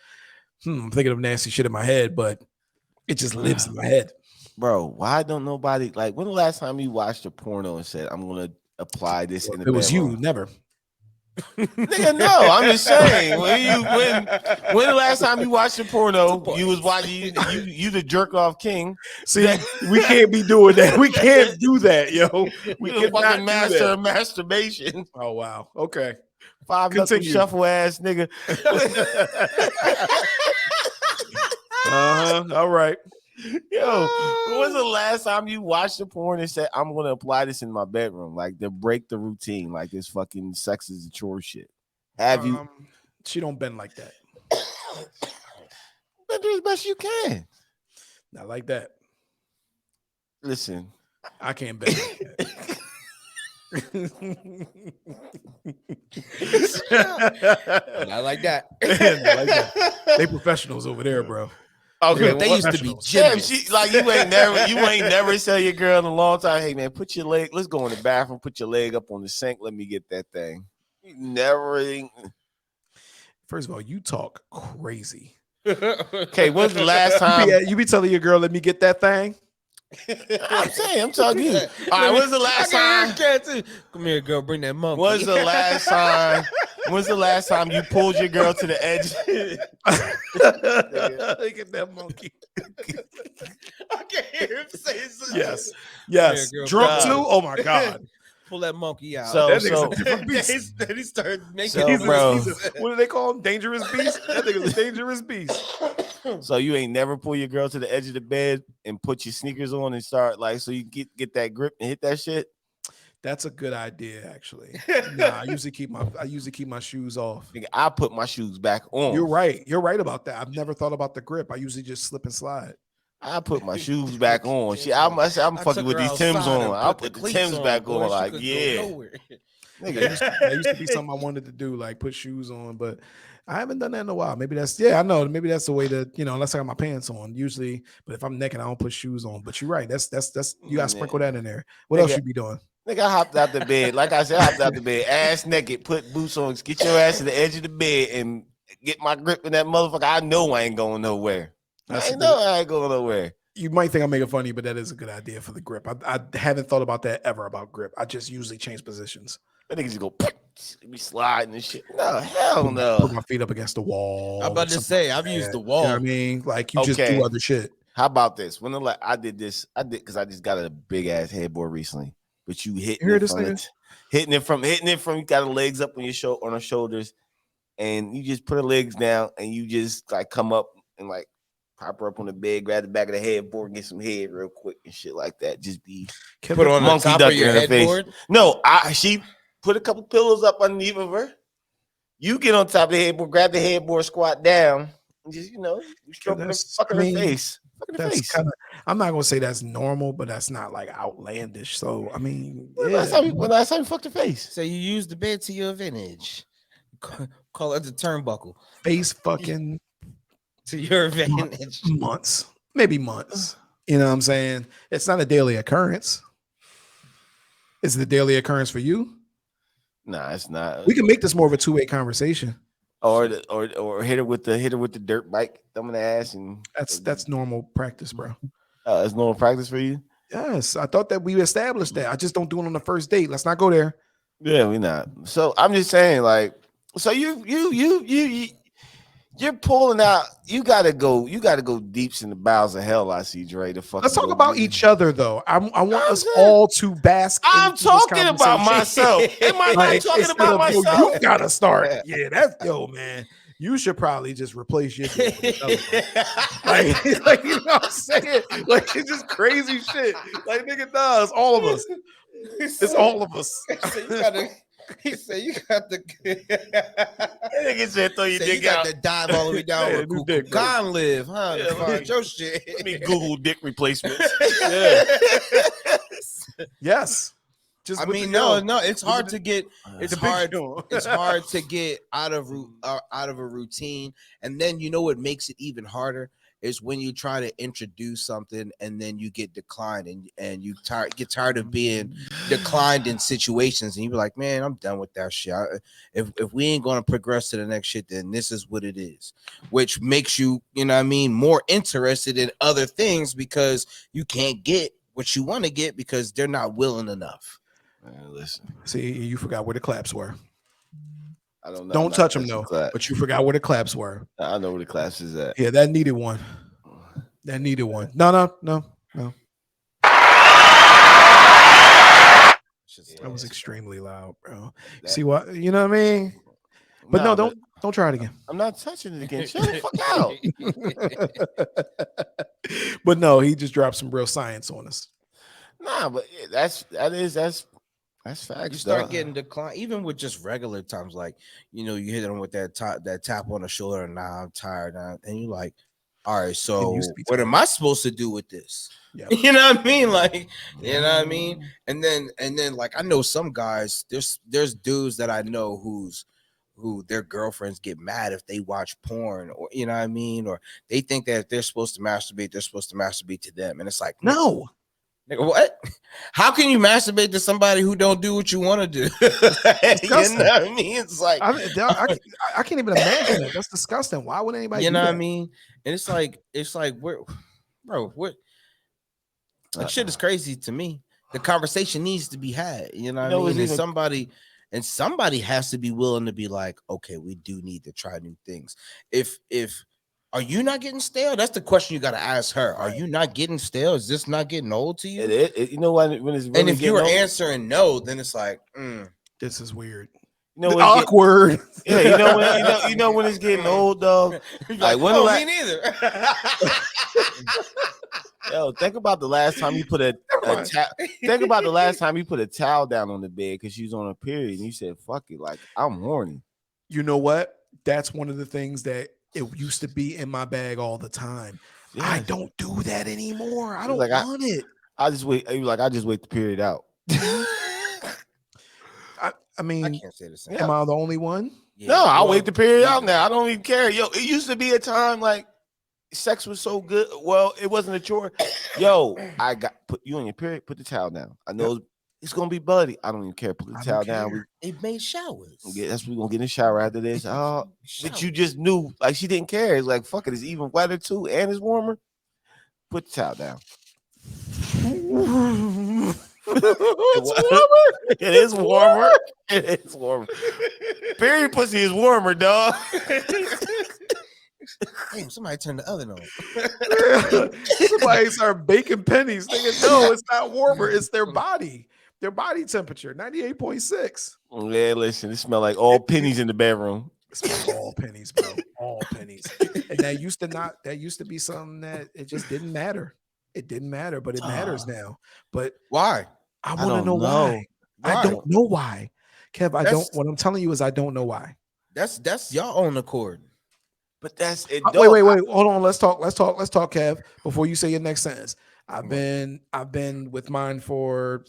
I'm thinking of nasty shit in my head, but it just lives in my head. Bro, why don't nobody like? When the last time you watched a porno and said, "I'm gonna apply this in the It was you, bedroom"? never. Nigga, no, I'm just saying. When the last time you watched a porno, you was watching you the jerk off king. See, we can't be doing that. We can't do that, yo. We You the cannot fucking do master that. of masturbation. Oh wow. Okay. 5 knuckle Continue. shuffle ass nigga. All right. Yo, when was the last time you watched a porn and said, "I'm gonna apply this in my bedroom"? Like to break the routine, like this fucking sex is a chore shit. Have you? She don't bend like that. But do as best you can. Not like that. Listen, I can't bend like that. Not like that. Not like that. They professionals over there, bro. okay, They used to be damn, gymnasts. you ain't never tell your girl in a long time, "Hey man, put your leg. Let's go in the bathroom. Put your leg up on the sink. Let me get that thing." You never. First of all, you talk crazy. Okay, when's the last time? You be telling your girl, "Let me get that thing." I'm saying, I'm talking to you. All right, when's the last time? Come here, girl. Bring that monkey. When's the last time? When's the last time you pulled your girl to the edge? Look at that monkey. I can't hear him say something. Yes. Yeah, girl, Drunk God. too? Oh my God. Pull that monkey out. So- That nigga's a different then beast. he started making So, He's a- bro. what do they call him? Dangerous beast? That nigga's a dangerous beast. So you ain't never pull your girl to the edge of the bed and put your sneakers on and start like so you get that grip and hit that shit? That's a good idea, actually. Nah, I usually keep my shoes off. Nigga, I put my shoes back on. You're right. You're right about that. I've never thought about the grip. I usually just slip and slide. I put my shoes back on. I'm I fucking took with her these Timbs outside and on. I put put the cleats Timbs back boy. on. She Like, couldn't go yeah. nowhere. Nigga, That used to be something I wanted to do, like put shoes on, but I haven't done that in a while. Maybe I know. Maybe that's the way to, unless I got my pants on, usually. But if I'm naked, I don't put shoes on. But you're right. That's you gotta sprinkle that in there. What else Nigga. you be doing? Nigga, I hopped out the bed. Like I said, I hopped out the bed, ass naked, put boots on, get your ass to the edge of the bed and get my grip in that motherfucker. I know I ain't going nowhere. I ain't going nowhere. You might think I'm making funny, but that is a good idea for the grip. I haven't thought about that ever about grip. I just usually change positions. That nigga just go be sliding and shit. No, hell Put no. my feet up against the wall. I'm about to say I've used the wall. You know what I mean? Like you just Okay. do other shit. How about this? I did because I just got a big ass headboard recently. But you hitting Hear it this from nigga? hitting it from you got the legs up on your on her shoulders, and you just put her legs down and you just like come up and like prop her up on the bed, grab the back of the headboard, and get some head real quick and shit like that. Just be Put on the monkey top duck of your in her face. headboard. No, she put a couple pillows up underneath of her. You get on top of the headboard, grab the headboard, squat down, and just you stroking her fucking her face. That's kind of. I'm not gonna say that's normal, but that's not like outlandish. So I mean, When yeah. last time you fucked her face? So you use the bed to your advantage. Call it the turnbuckle face fucking to your advantage. months, maybe months. You know what I'm saying? It's not a daily occurrence. Is it a daily occurrence for you? Nah, it's not. We can make this more of a two-way conversation. Or hit her with the dirt bike, thumb in the ass, and That's normal practice, bro. it's normal practice for you. Yes, I thought that we established that. I just don't do it on the first date. Let's not go there. Yeah, we not. So I'm just saying, like, so you're pulling out. You gotta go deeps in the bowels of hell. I see Dre. Let's talk about each other, though. I want us all to bask. I'm into this talking about conversation. myself. Am I not Like, talking instead about of, yo, myself? You gotta start. Yeah, that's man. You should probably just replace your dick with another one. like you know what I'm saying? Like it's just crazy shit. Like nigga does all of us. It's all of us. He said you got the. Nigga said throw your Said you dick got out. to dive all the way down Yeah, with new Google. dick, bro. Gone live, huh? Yeah, To let me- find your shit. Let me Google dick replacements. Yeah. Yes. Just I with mean, the, no, yo, it's hard to get. It's the big hard. show. It's hard to get out of a routine, and then you know what makes it even harder It's when you try to introduce something and then you get declined, and you get tired of being declined in situations, and you be like, man, I'm done with that shit. If we ain't gonna progress to the next shit, then this is what it is, which makes you, you know what I mean, more interested in other things because you can't get what you want to get because they're not willing enough. Man, listen, See, you forgot where the claps were. I don't know. I'm Don't not touch them touching though. clap. But you forgot where the claps were. I know where the class is at. Yeah, that needed one. That needed one. No. That was extremely loud, bro. See what? You know what I mean? But Nah, no, don't try it again. I'm not touching it again. Shut the fuck out. But no, he just dropped some real science on us. Nah, but that's facts. You start dog. getting declined, even with just regular times, like, you know, you hit them with that tap on the shoulder, and now I'm tired now, and you're like, all right, so used to be what tired. am I supposed to do with this? Yeah. You know what I mean? Like, you know what I mean? And then like, I know some guys, there's dudes that I know who their girlfriends get mad if they watch porn, or you know what I mean, or they think that if they're supposed to masturbate, they're supposed to masturbate to them, and it's like, No. nigga, what? How can you masturbate to somebody who don't do what you want to do? You know what I mean? It's like, I can't even imagine that. That's disgusting. Why would anybody? you do know that? what I mean? And it's like, where, bro, what? Like, shit is crazy to me. The conversation needs to be had. You know what I mean? And somebody has to be willing to be like, okay, we do need to try new things. If are you not getting stale? That's the question you got to ask her. Are you not getting stale? Is this not getting old to you? You know what? When it's really And if you were old, answering no, then it's like, This is weird. you know, Awkward. Yeah, you know when it's getting old, though. like when oh, the me neither. Yo, think about the last time you put think about the last time you put a towel down on the bed because she was on a period and you said, fuck it, like I'm horny. You know what? That's one of the things that it used to be in my bag all the time. Yes. I don't do that anymore. I don't Like, want it. I just wait. You like I just wait the period out. I mean, I can't say the same. am I the only one? Yeah, No, I'll well, wait the period out now. I don't even care. Yo, it used to be a time like sex was so good. Well, it wasn't a chore. Yo, I got put you on your period. Put the towel down. I know it's gonna be bloody. I don't even care. Put the towel down. They made showers. That's we're gonna get in the shower after this. Oh, but you just knew, like she didn't care. It's like fuck it. It's even wetter too, and it's warmer. Put the towel down. It's warmer. It is warmer. It is warmer. Period pussy is warmer, dog. Damn, somebody turned the oven on. Somebody start baking pennies. Thinking, no, it's not warmer. It's their body. Their body temperature, 98.6. Yeah, listen, it smell like all pennies in the bedroom. It smells all pennies, bro. All pennies. And that used to be something that it just didn't matter. It didn't matter, but it matters now. But why? I want to don't know why. Why? I don't know why. Kev, what I'm telling you is I don't know why. That's y'all own accord. But that's it. Wait. Hold on. Let's talk, Kev, before you say your next sentence. I've been with mine for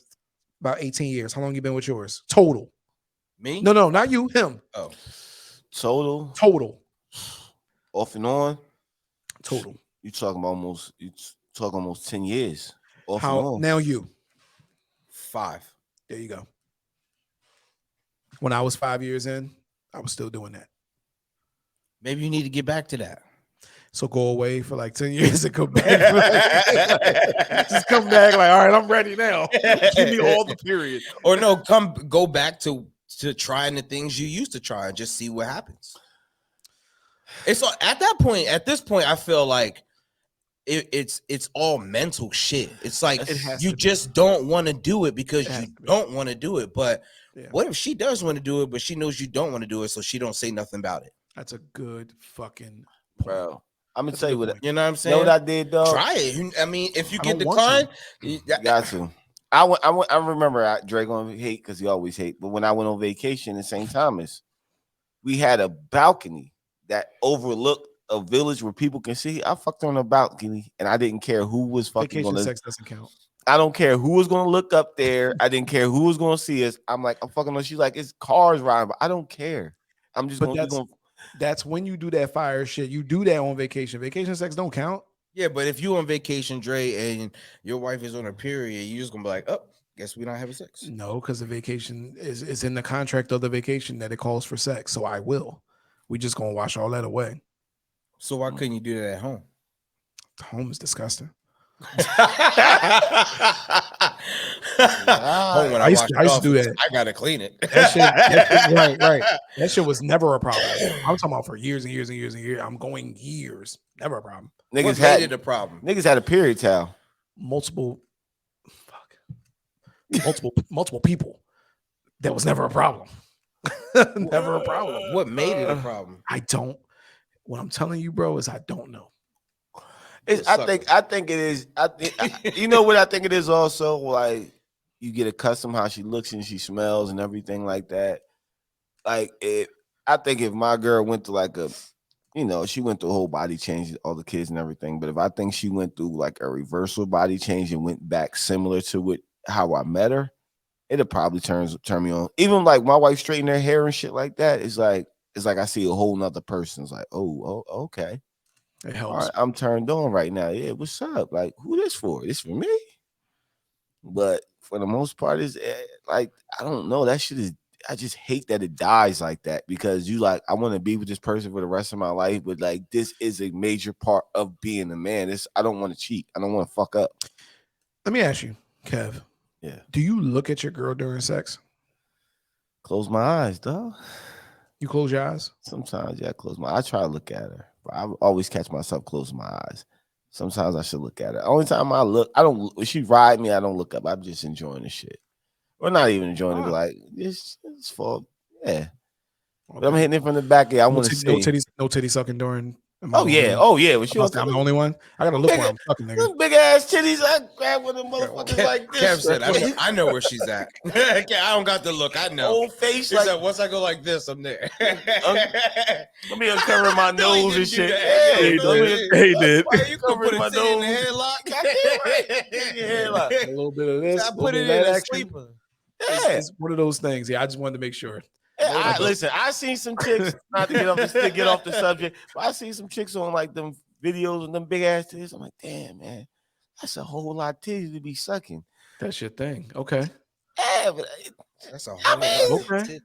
about 18 years. How long you been with yours? Total. Me? No, not you, him. Oh. Total. Off and on. Total. You talking almost 10 years. Off and How on. now you? 5. There you go. When I was 5 years in, I was still doing that. Maybe you need to get back to that. So go away for like 10 years and come back. Just come back like, all right, I'm ready now. Give me all the period. Or no, go back to trying the things you used to try and just see what happens. It's at this point, I feel like it's all mental shit. It's like you just don't want to do it because you don't want to do it. But what if she does want to do it, but she knows you don't want to do it, so she don't say nothing about it? That's a good fucking point. Bro. I'm gonna tell you what you know what I'm saying. You know what I did, dog? Try it. I mean, if you get declined, you got to. I remember Drake on hate because he always hate. But when I went on vacation in St. Thomas, we had a balcony that overlooked a village where people can see. I fucked on a balcony, and I didn't care who was fucking. Vacation sex doesn't count. I don't care who was gonna look up there. I didn't care who was gonna see us. I'm like, I'm fucking on. She's like, it's cars riding, but I don't care. I'm just gonna. That's when you do that fire shit. You do that on vacation. Vacation sex don't count. Yeah, but if you on vacation, Dre, and your wife is on a period, you just gonna be like, oh, guess we not having sex. No, because the vacation is in the contract of the vacation that it calls for sex. So I will. We just gonna wash all that away. So why couldn't you do that at home? Home is disgusting. Home when I used to do that. I gotta clean it. That shit, right. That shit was never a problem. I'm talking about for years and years and years and years. I'm going years. Never a problem. What made it a problem? Niggas had a period towel. Multiple people. That was never a problem. Never a problem. What made it a problem? I don't. What I'm telling you, bro, is I don't know. I think it is. You know what I think it is also, like, you get accustomed how she looks and she smells and everything like that. Like, I think if my girl went to like she went through a whole body change, all the kids and everything. But if I think she went through like a reversal body change and went back similar to how I met her, it'll probably turn me on. Even like my wife straightening her hair and shit like that, it's like I see a whole nother person. It's like, oh, okay. It helps. All right, I'm turned on right now. Yeah, what's up? Like, who this for? This for me? But for the most part, is like, I don't know. That shit is. I just hate that it dies like that, because you like, I want to be with this person for the rest of my life, but like, this is a major part of being a man. I don't want to cheat. I don't want to fuck up. Let me ask you, Kev. Yeah. Do you look at your girl during sex? Close my eyes, dog. You close your eyes? Sometimes, yeah, I try to look at her. But I always catch myself closing my eyes. Sometimes I should look at her. Only time I look, I don't. When she ride me, I don't look up. I'm just enjoying the shit. Or not even enjoying it. But like, it's for, yeah. Okay. But I'm hitting it from the back. Yeah, I want to see. No titty sucking during. Oh yeah. When she I'm the only one. I gotta look where I'm fucking, nigga. Them big ass titties. I grab one of them motherfuckers like this. Kev said, I know where she's at. I don't got the look. I know. Old face. Like, said, once I go like this, I'm there. Let me uncover my nose and shit. He did. Why you can put my nose in the headlock? A little bit of this. I put it in a sleeper. Yeah. It's one of those things. Yeah, I just wanted to make sure. Listen, I seen some chicks, not to get off the subject, but I seen some chicks on like them videos and them big ass titties. I'm like, damn, man, that's a whole lot of titties to be sucking. That's your thing. Okay. Yeah, but that's a whole lot. Okay.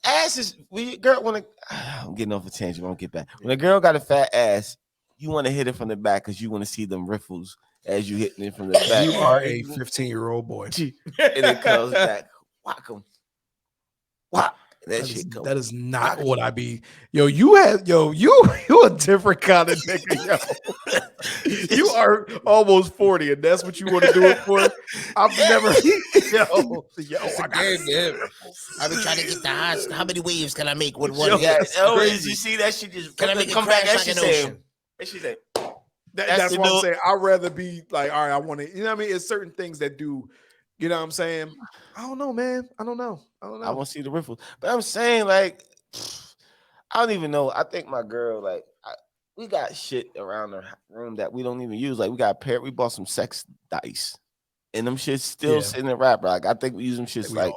Ass is I'm getting off a tangent. I won't get back. When a girl got a fat ass, you want to hit it from the back because you want to see them riffles as you hitting it from the back. You are a 15-year-old boy. And it comes back. Whack 'em. Wow, that is not what I be. You a different kind of nigga, yo. You are almost 40, and that's what you want to do it for. I've never, it's a game, man. I've been trying to get the highs. How many waves can I make with one? Did you see that? She just can I make come back like an ocean? And she said, "That's what I'm saying. I'd rather be like, all right, I want to. You know what I mean? It's certain things that do." You know what I'm saying? I don't know, man. I don't know. I want to see the riffles. But I'm saying, like, I don't even know. I think my girl, like, we got shit around her room that we don't even use. Like, we bought some sex dice. And them shit's still sitting in the wrapper. Like, I think we use them shits like,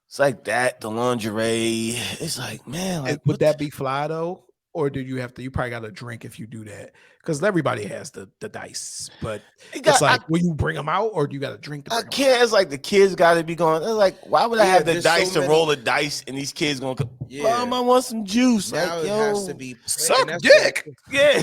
it's like that, the lingerie. It's like, man. Like, would that be fly, though? Or do you probably got to drink if you do that? Because everybody has the dice. But it's like, will you bring them out or do you got to drink? I can't. It's like the kids got to be going. It's like, why would I have the dice to roll the dice and these kids going to Mom, I want some juice. Now like, it has to be suck dick. Yeah.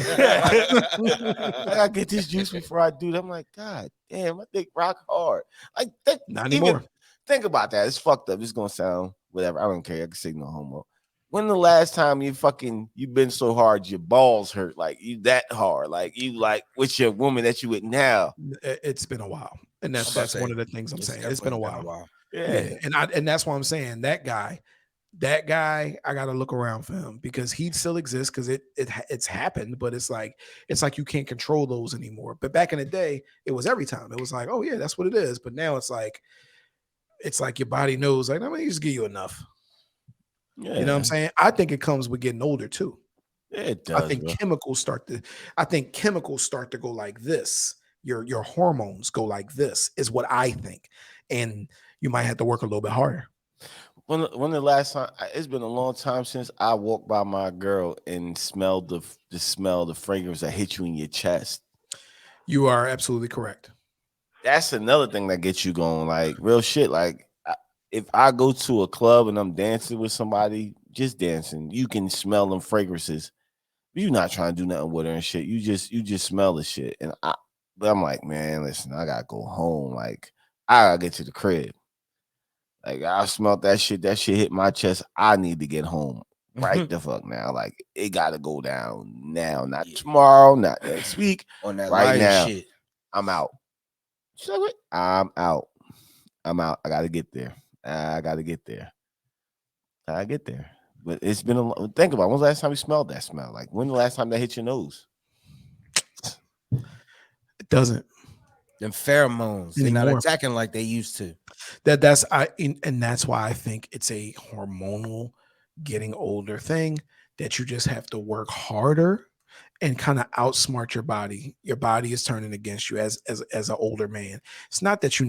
I got to get this juice before I do that. I'm like, God damn, my dick rock hard. Like, not anymore. Think about that. It's fucked up. It's going to sound whatever. I don't care. I can say no homo. When the last time you've been so hard your balls hurt, like you that hard, like you like with your woman that you with now? It's been a while, and that's one of the things I'm saying. It's been a while. Yeah. And that's why I'm saying that guy, I gotta look around for him because he still exists because it's happened, but it's like you can't control those anymore. But back in the day, it was every time. It was like, oh yeah, that's what it is. But now it's like your body knows, like, let me just give you enough. Yeah. You know what I'm saying? I think it comes with getting older too. Yeah, it does. I think chemicals start to go like this. Your hormones go like this is what I think. And you might have to work a little bit harder. When the last time? It's been a long time since I walked by my girl and smelled the smell, the fragrance that hit you in your chest. You are absolutely correct. That's another thing that gets you going. Like real shit. Like if I go to a club and I'm dancing with somebody, just dancing, you can smell them fragrances. You're not trying to do nothing with her and shit. You just smell the shit. But I'm like, man, listen, I gotta go home. Like I gotta get to the crib. Like I smelled that shit. That shit hit my chest. I need to get home right the fuck now. Like it gotta go down now, not tomorrow, not next week. On that Right lion now, shit. I'm out. She's like, "What?" I'm out. I'm out. I gotta get there. I gotta get there. I get there. But it's been a long, think about it. When's the last time you smelled that smell? Like when the last time that hit your nose? It doesn't Them pheromones. They're not anymore. attacking like they used to. And that's why I think it's a hormonal getting older thing that you just have to work harder and kind of outsmart your body. Your body is turning against you as an older man. It's not that you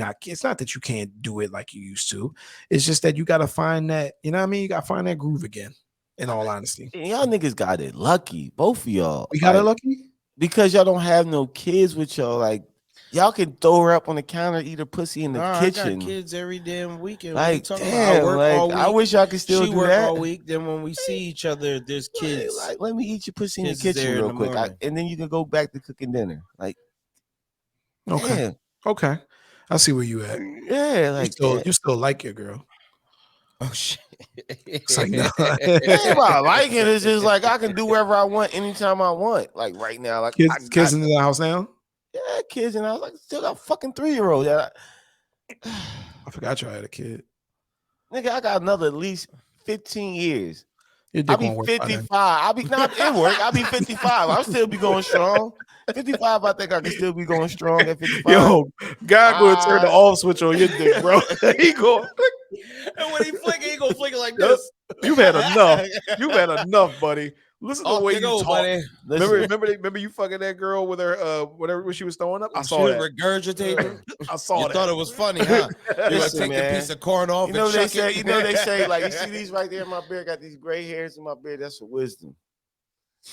can't do it like you used to. It's just that you got to find that, you know what I mean? You got to find that groove again, in all honesty. And y'all niggas got it lucky, both of y'all. We got it Like, lucky? because y'all don't have no kids with y'all. Like y'all can throw her up on the counter, eat her pussy in the Nah, kitchen. I got kids every damn weekend. Like, What you talking damn, about? I work like, all week. I wish y'all could still she do work that. all week. Then when we see each other, there's kids. Like, let me eat your pussy in the Kids is kitchen there in real the quick, morning. and then you can go back to cooking dinner. Like, Okay. damn. Okay. I see where you at. Yeah, like You still like your girl. Oh shit! It's like, no. it ain't about liking. It's just like I can do wherever I want, anytime I want. Like right now, like kids in the house now? yeah, kids, and I was like, still got fucking 3-year-old. Yeah, I forgot y'all had a kid. nigga, I got another at least 15 years. Your I'll dick be won't work by then. 55. I'll be not it work. I'll be 55. I'll still be going strong. 55, I think I can still be going strong at 55. Yo, God go and turn the off switch on your dick, bro. He go. And when he flick, he gonna flick it like this. You've had enough. You've had enough, buddy. Listen to the Off way you you go, talk. buddy. Remember you fucking that girl with her whatever when she was throwing up? I She saw was that. regurgitating. I saw You that. thought it was funny, huh? You gonna Listen, take the man. piece of corn off You know and they chuck say, it? you know they say, like, you see these right there in my beard, got these gray hairs in my beard. That's for wisdom.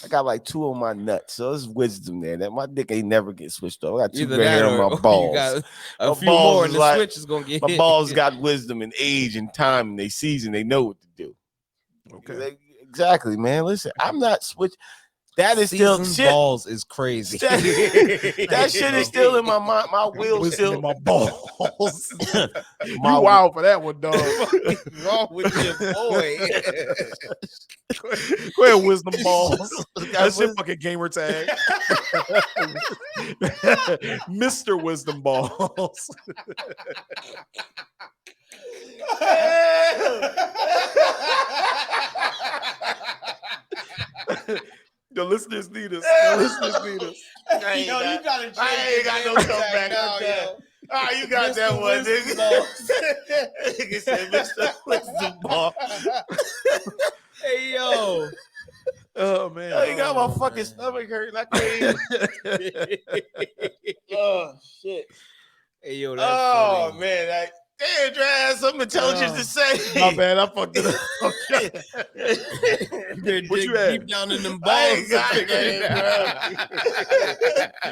I got like 2 on my nuts, so it's wisdom there. That my dick ain't never get switched off. I got 2 Either gray that hair or on my balls. you got a My few balls more is and the like- switch is gonna get My hit. balls got wisdom and age and time, and they season. They know what to do. Okay. Exactly, man. Listen, I'm not switch. That is still Seasoned shit. balls is crazy. That shit is still in my mind. My will Wisdom still. in my balls. My You wild for that one, dog. What's wrong with your boy? Go ahead, wisdom balls. Got That's your wisdom. fucking gamer tag. Mr. Wisdom Balls. The listeners need us. The listeners need us. I ain't got no comeback on that. Ah, you got that Mr. one, Wisdom nigga. Nigga said Mr. Wisdom Ball. Hey yo. Oh man. Oh, you got my Oh, fucking man. stomach hurting. I can't even. Oh shit. Hey yo, that's Oh funny. man, damn, Dre had something intelligent to say. My bad. I fucked it up. Your What dick you had? deep down in them I balls. ain't got that,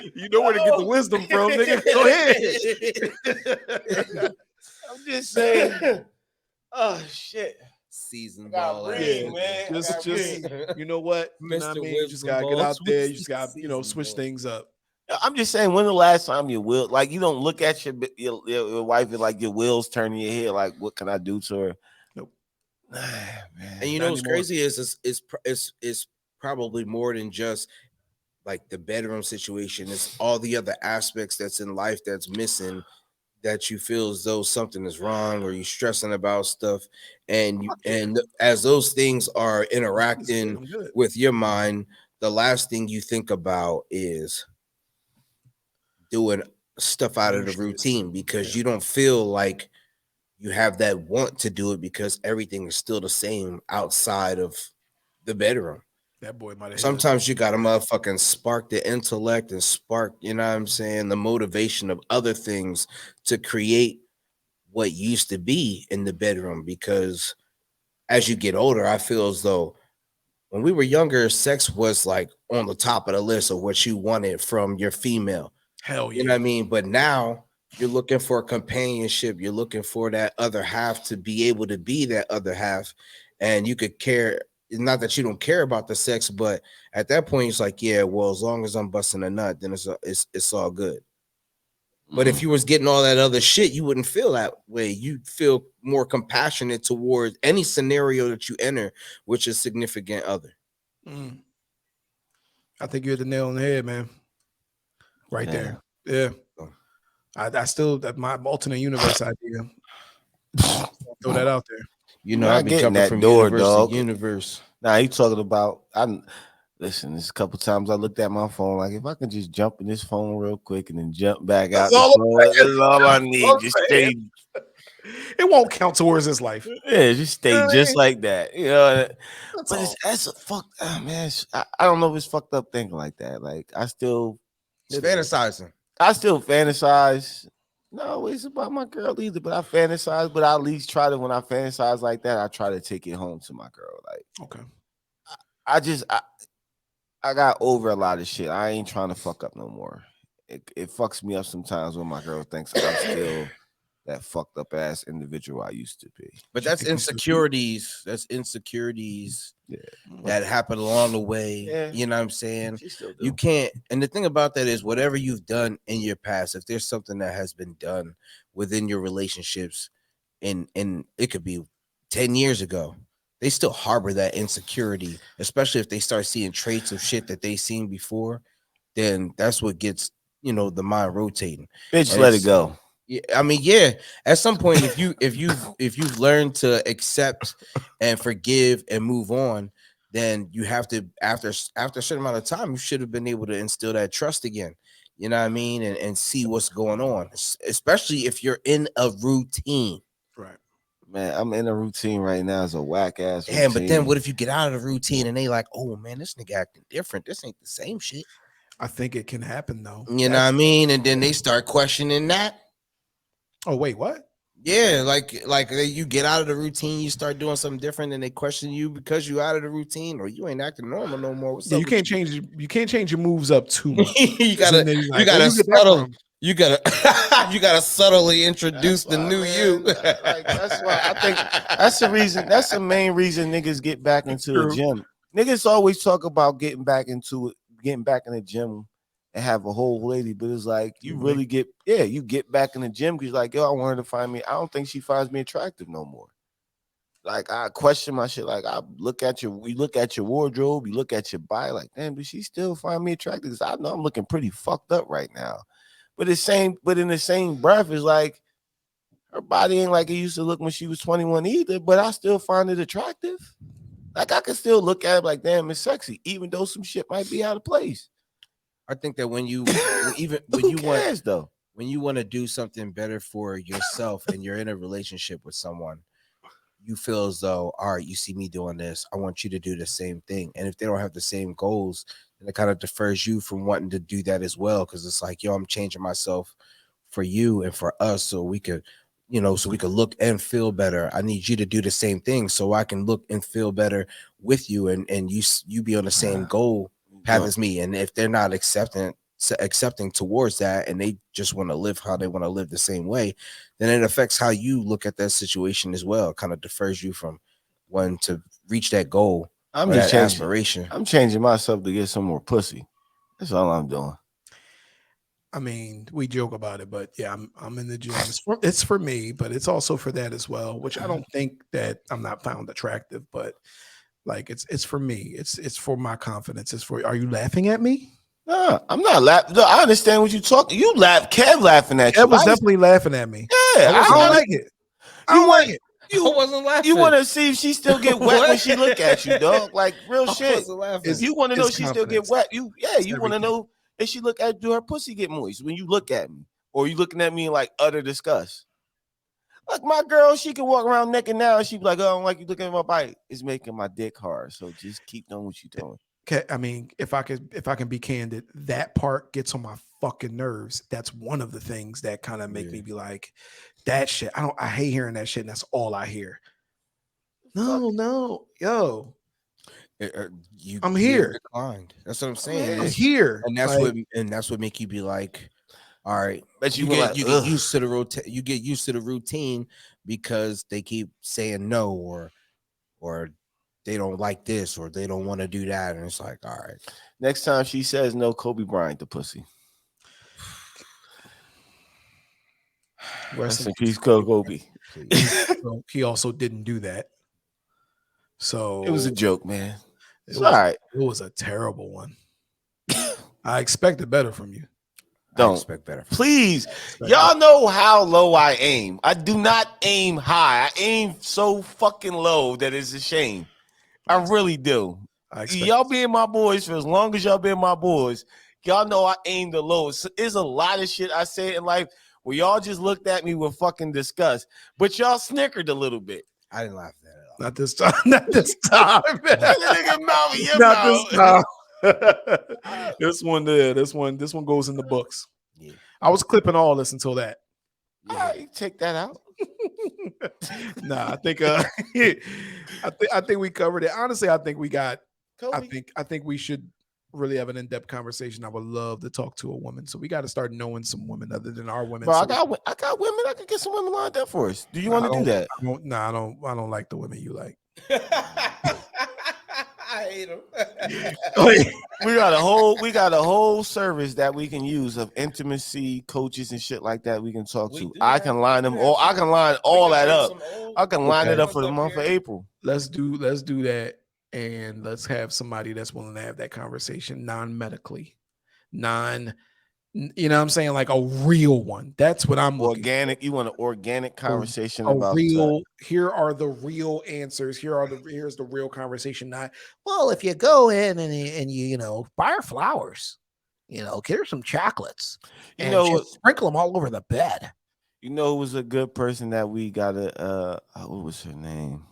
bro. You know where to get the wisdom from, nigga. Go ahead. I'm just saying. Oh shit. Season Gotta ball. breathe, ass. man. Just you know what? You know what I Mr. mean? You just Wisdom gotta get out Balls there. with You just gotta, season switch balls. things up. I'm just saying, when the last time you will, like, you don't look at your wife and like your wheels turning your head, like, what can I do to her? Nope. Man. And you Not know what's anymore. crazy is it's probably more than just like the bedroom situation. It's all the other aspects that's in life that's missing, that you feel as though something is wrong or you're stressing about stuff, and as those things are interacting I'm good. with your mind, the last thing you think about is doing stuff out of the New shit. routine, because Yeah. you don't feel like you have that want to do it, because everything is still the same outside of the bedroom. That boy might have. Sometimes you got to motherfucking spark the intellect and spark, you know what I'm saying, the motivation of other things to create what used to be in the bedroom, because as you get older, I feel as though when we were younger, sex was like on the top of the list of what you wanted from your female. Hell You know what I yeah. mean? But now you're looking for companionship. You're looking for that other half to be able to be that other half. And you could care, not that you don't care about the sex, but at that point, it's like, yeah, well, as long as I'm busting a nut, then it's all good. But if you was getting all that other shit, you wouldn't feel that way. You'd feel more compassionate towards any scenario that you enter, which is significant other. Mm. I think you hit the nail on the head, man. Right there. Yeah. I still, that my alternate universe idea. Throw that out there. You know, I I be get in jumping that from door, universe dog. to universe. Nah, he talking about. Listen. There's a couple times I looked at my phone, like if I could just jump in this phone real quick and then jump back out That's the all I'm phone. saying. That's all I need. I'm Just saying. stay. It won't count towards his life. Yeah, just stay just like that. You know. That's But all. that's a fuck. Man, I don't know if it's fucked up thinking like that. Like It's It is. fantasizing. I still fantasize. No, it's about my girl either, but I fantasize. But I at least try to, when I fantasize like that, I try to take it home to my girl. Like, Okay. I got over a lot of shit. I ain't trying to fuck up no more. It fucks me up sometimes when my girl thinks I'm still that fucked up ass individual I used to be. But You that's think you still insecurities. That's insecurities that happen along the way. Yeah. You know what I'm saying? She still do. You can't. And the thing about that is, whatever you've done in your past, if there's something that has been done within your relationships, and it could be 10 years ago, they still harbor that insecurity, especially if they start seeing traits of shit that they seen before. Then that's what gets the mind rotating. Bitch, And let it it's- go. Yeah, I mean, yeah. At some point, if you've learned to accept and forgive and move on, then you have to, after a certain amount of time, you should have been able to instill that trust again. You know what I mean, and see what's going on, especially if you're in a routine. Right. Man, I'm in a routine right now. It's a whack ass routine. Damn, but then what if you get out of the routine and they like, oh man, this nigga acting different. This ain't the same shit. I think it can happen though. You know what I mean? And then they start questioning that. Oh wait, what? Yeah, like you get out of the routine, you start doing something different, and they question you because you out of the routine or you ain't acting normal no more. What's Yeah, up you with can't change. You can't change your moves up too much. you Then gotta they you like, gotta where you get that subtle from? you gotta you gotta subtly introduce That's the why, new man, you. like, that's why I think that's the reason. That's the main reason niggas get back into the True. gym. Niggas always talk about getting back in the gym and have a whole lady, but it's like you really you get back in the gym because like, yo, I want her to find me. I don't think she finds me attractive no more. Like I question my shit. Like we look at your wardrobe, you look at your body, like, damn, does she still find me attractive? Because I know I'm looking pretty fucked up right now. But in the same breath, is like her body ain't like it used to look when she was 21 either, but I still find it attractive. Like I can still look at it like, damn, it's sexy, even though some shit might be out of place. I think that when you Though? want to do something better for yourself and you're in a relationship with someone, you feel as though, all right, you see me doing this, I want you to do the same thing. And if they don't have the same goals, then it kind of defers you from wanting to do that as well, because it's like, yo, I'm changing myself for you and for us, so we could look and feel better. I need you to do the same thing so I can look and feel better with you, and you be on the same goal path as me. And if they're not accepting towards that, and they just want to live how they want to live the same way, then it affects how you look at that situation as well. It kind of defers you from wanting to reach that goal. I'm just changing aspiration. I'm changing myself to get some more pussy. That's all I'm doing. I mean, we joke about it, but yeah, I'm in the gym. It's for me, but it's also for that as well. Which I don't think that I'm not found attractive, but like it's for me. It's for my confidence. It's for. Are you laughing at me? No, I'm not laughing. No, I understand what you talking. You laugh. Kev laughing at you. Kev was definitely laughing at me. Yeah, I don't like it. I don't like it. I wasn't laughing. You want to see if she still get wet when she look at you, dog? Like real shit. It's- You want to know if she still get confidence. wet? You want to everything. know if she look at do her pussy get moist when you look at me, or you looking at me in like utter disgust? Like my girl, she can walk around naked now, and she be like, "Oh, I don't like you looking at my body. It's making my dick hard." So just keep doing what you're doing. I mean, if I can be candid, that part gets on my fucking nerves. That's one of the things that kind of make Yeah. me be like, that shit. I hate hearing that shit, and that's all I hear. Fuck. No, yo, You I'm get here. declined. That's what I'm I saying. mean, I'm It's- here. and that's Like, what make you be like, all right. But you You were get like, you ugh. get used to the you get used to the routine because they keep saying no or they don't like this or they don't want to do that, and it's like, all right. Next time she says no, Kobe Bryant the pussy. Rest in peace, Kobe. Please. So he also didn't do that. So It was a joke, man. it It's was, all right. it was a terrible one. I expected better from you. I Don't. expect better. Please, Expect y'all know how low I aim. I do not aim high. I aim so fucking low that it's a shame. I really do. I expect Y'all being my boys for as long as y'all been my boys, y'all know I aim the lowest. There's a lot of shit I said in life where y'all just looked at me with fucking disgust, but y'all snickered a little bit. I didn't laugh at that at all. not this time. Not this time. Nigga mouth in your Not mouth. this time. This one there. This one goes in the books. Yeah. I was clipping all this until that. All right, you take that out. Nah, I think I think we covered it. Honestly, I think we got Kobe. I think we should really have an in-depth conversation. I would love to talk to a woman. So we got to start knowing some women other than our women. Bro, So I got women. I could get some women lined up for us. Do you Nah, want to do that? I don't like the women you like. I hate him. We got a whole service that we can use of intimacy coaches and shit like that. We can talk We to. do I can have- line them we all. have I can line all that up. I can line Okay. it up for the month of April. Let's do that, and let's have somebody that's willing to have that conversation non-medically, you know what I'm saying, like a real one. That's what I'm looking for. Organic. You want an organic conversation A about real, here are the real answers. Here's the real conversation. Not, well, if you go in and you buy her flowers, get her some chocolates, You and know just sprinkle them all over the bed. You know, it was a good person that we got what was her name?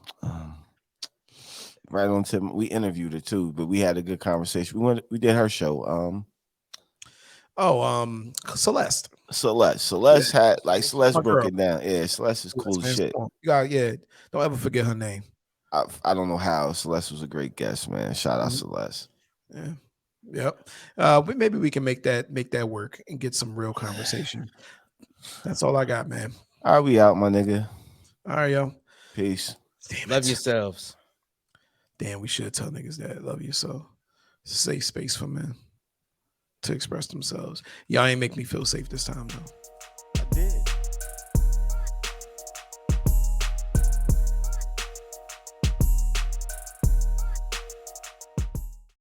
Right on tip. We interviewed her too, but we had a good conversation. We did her show. Celeste. Celeste had Celeste My broke girl. it down. Yeah, Celeste is cool as shit. You got, don't ever forget her name. I don't know how. Celeste was a great guest, man. Shout out Celeste. Yeah. Yep. Maybe we can make that work and get some real conversation. That's all I got, man. All right, we out, my nigga. All right, yo. Peace. Damn Love it. yourselves. Damn, we should tell niggas that. Love you so. It's a safe space for men to express themselves. Y'all ain't make me feel safe this time though.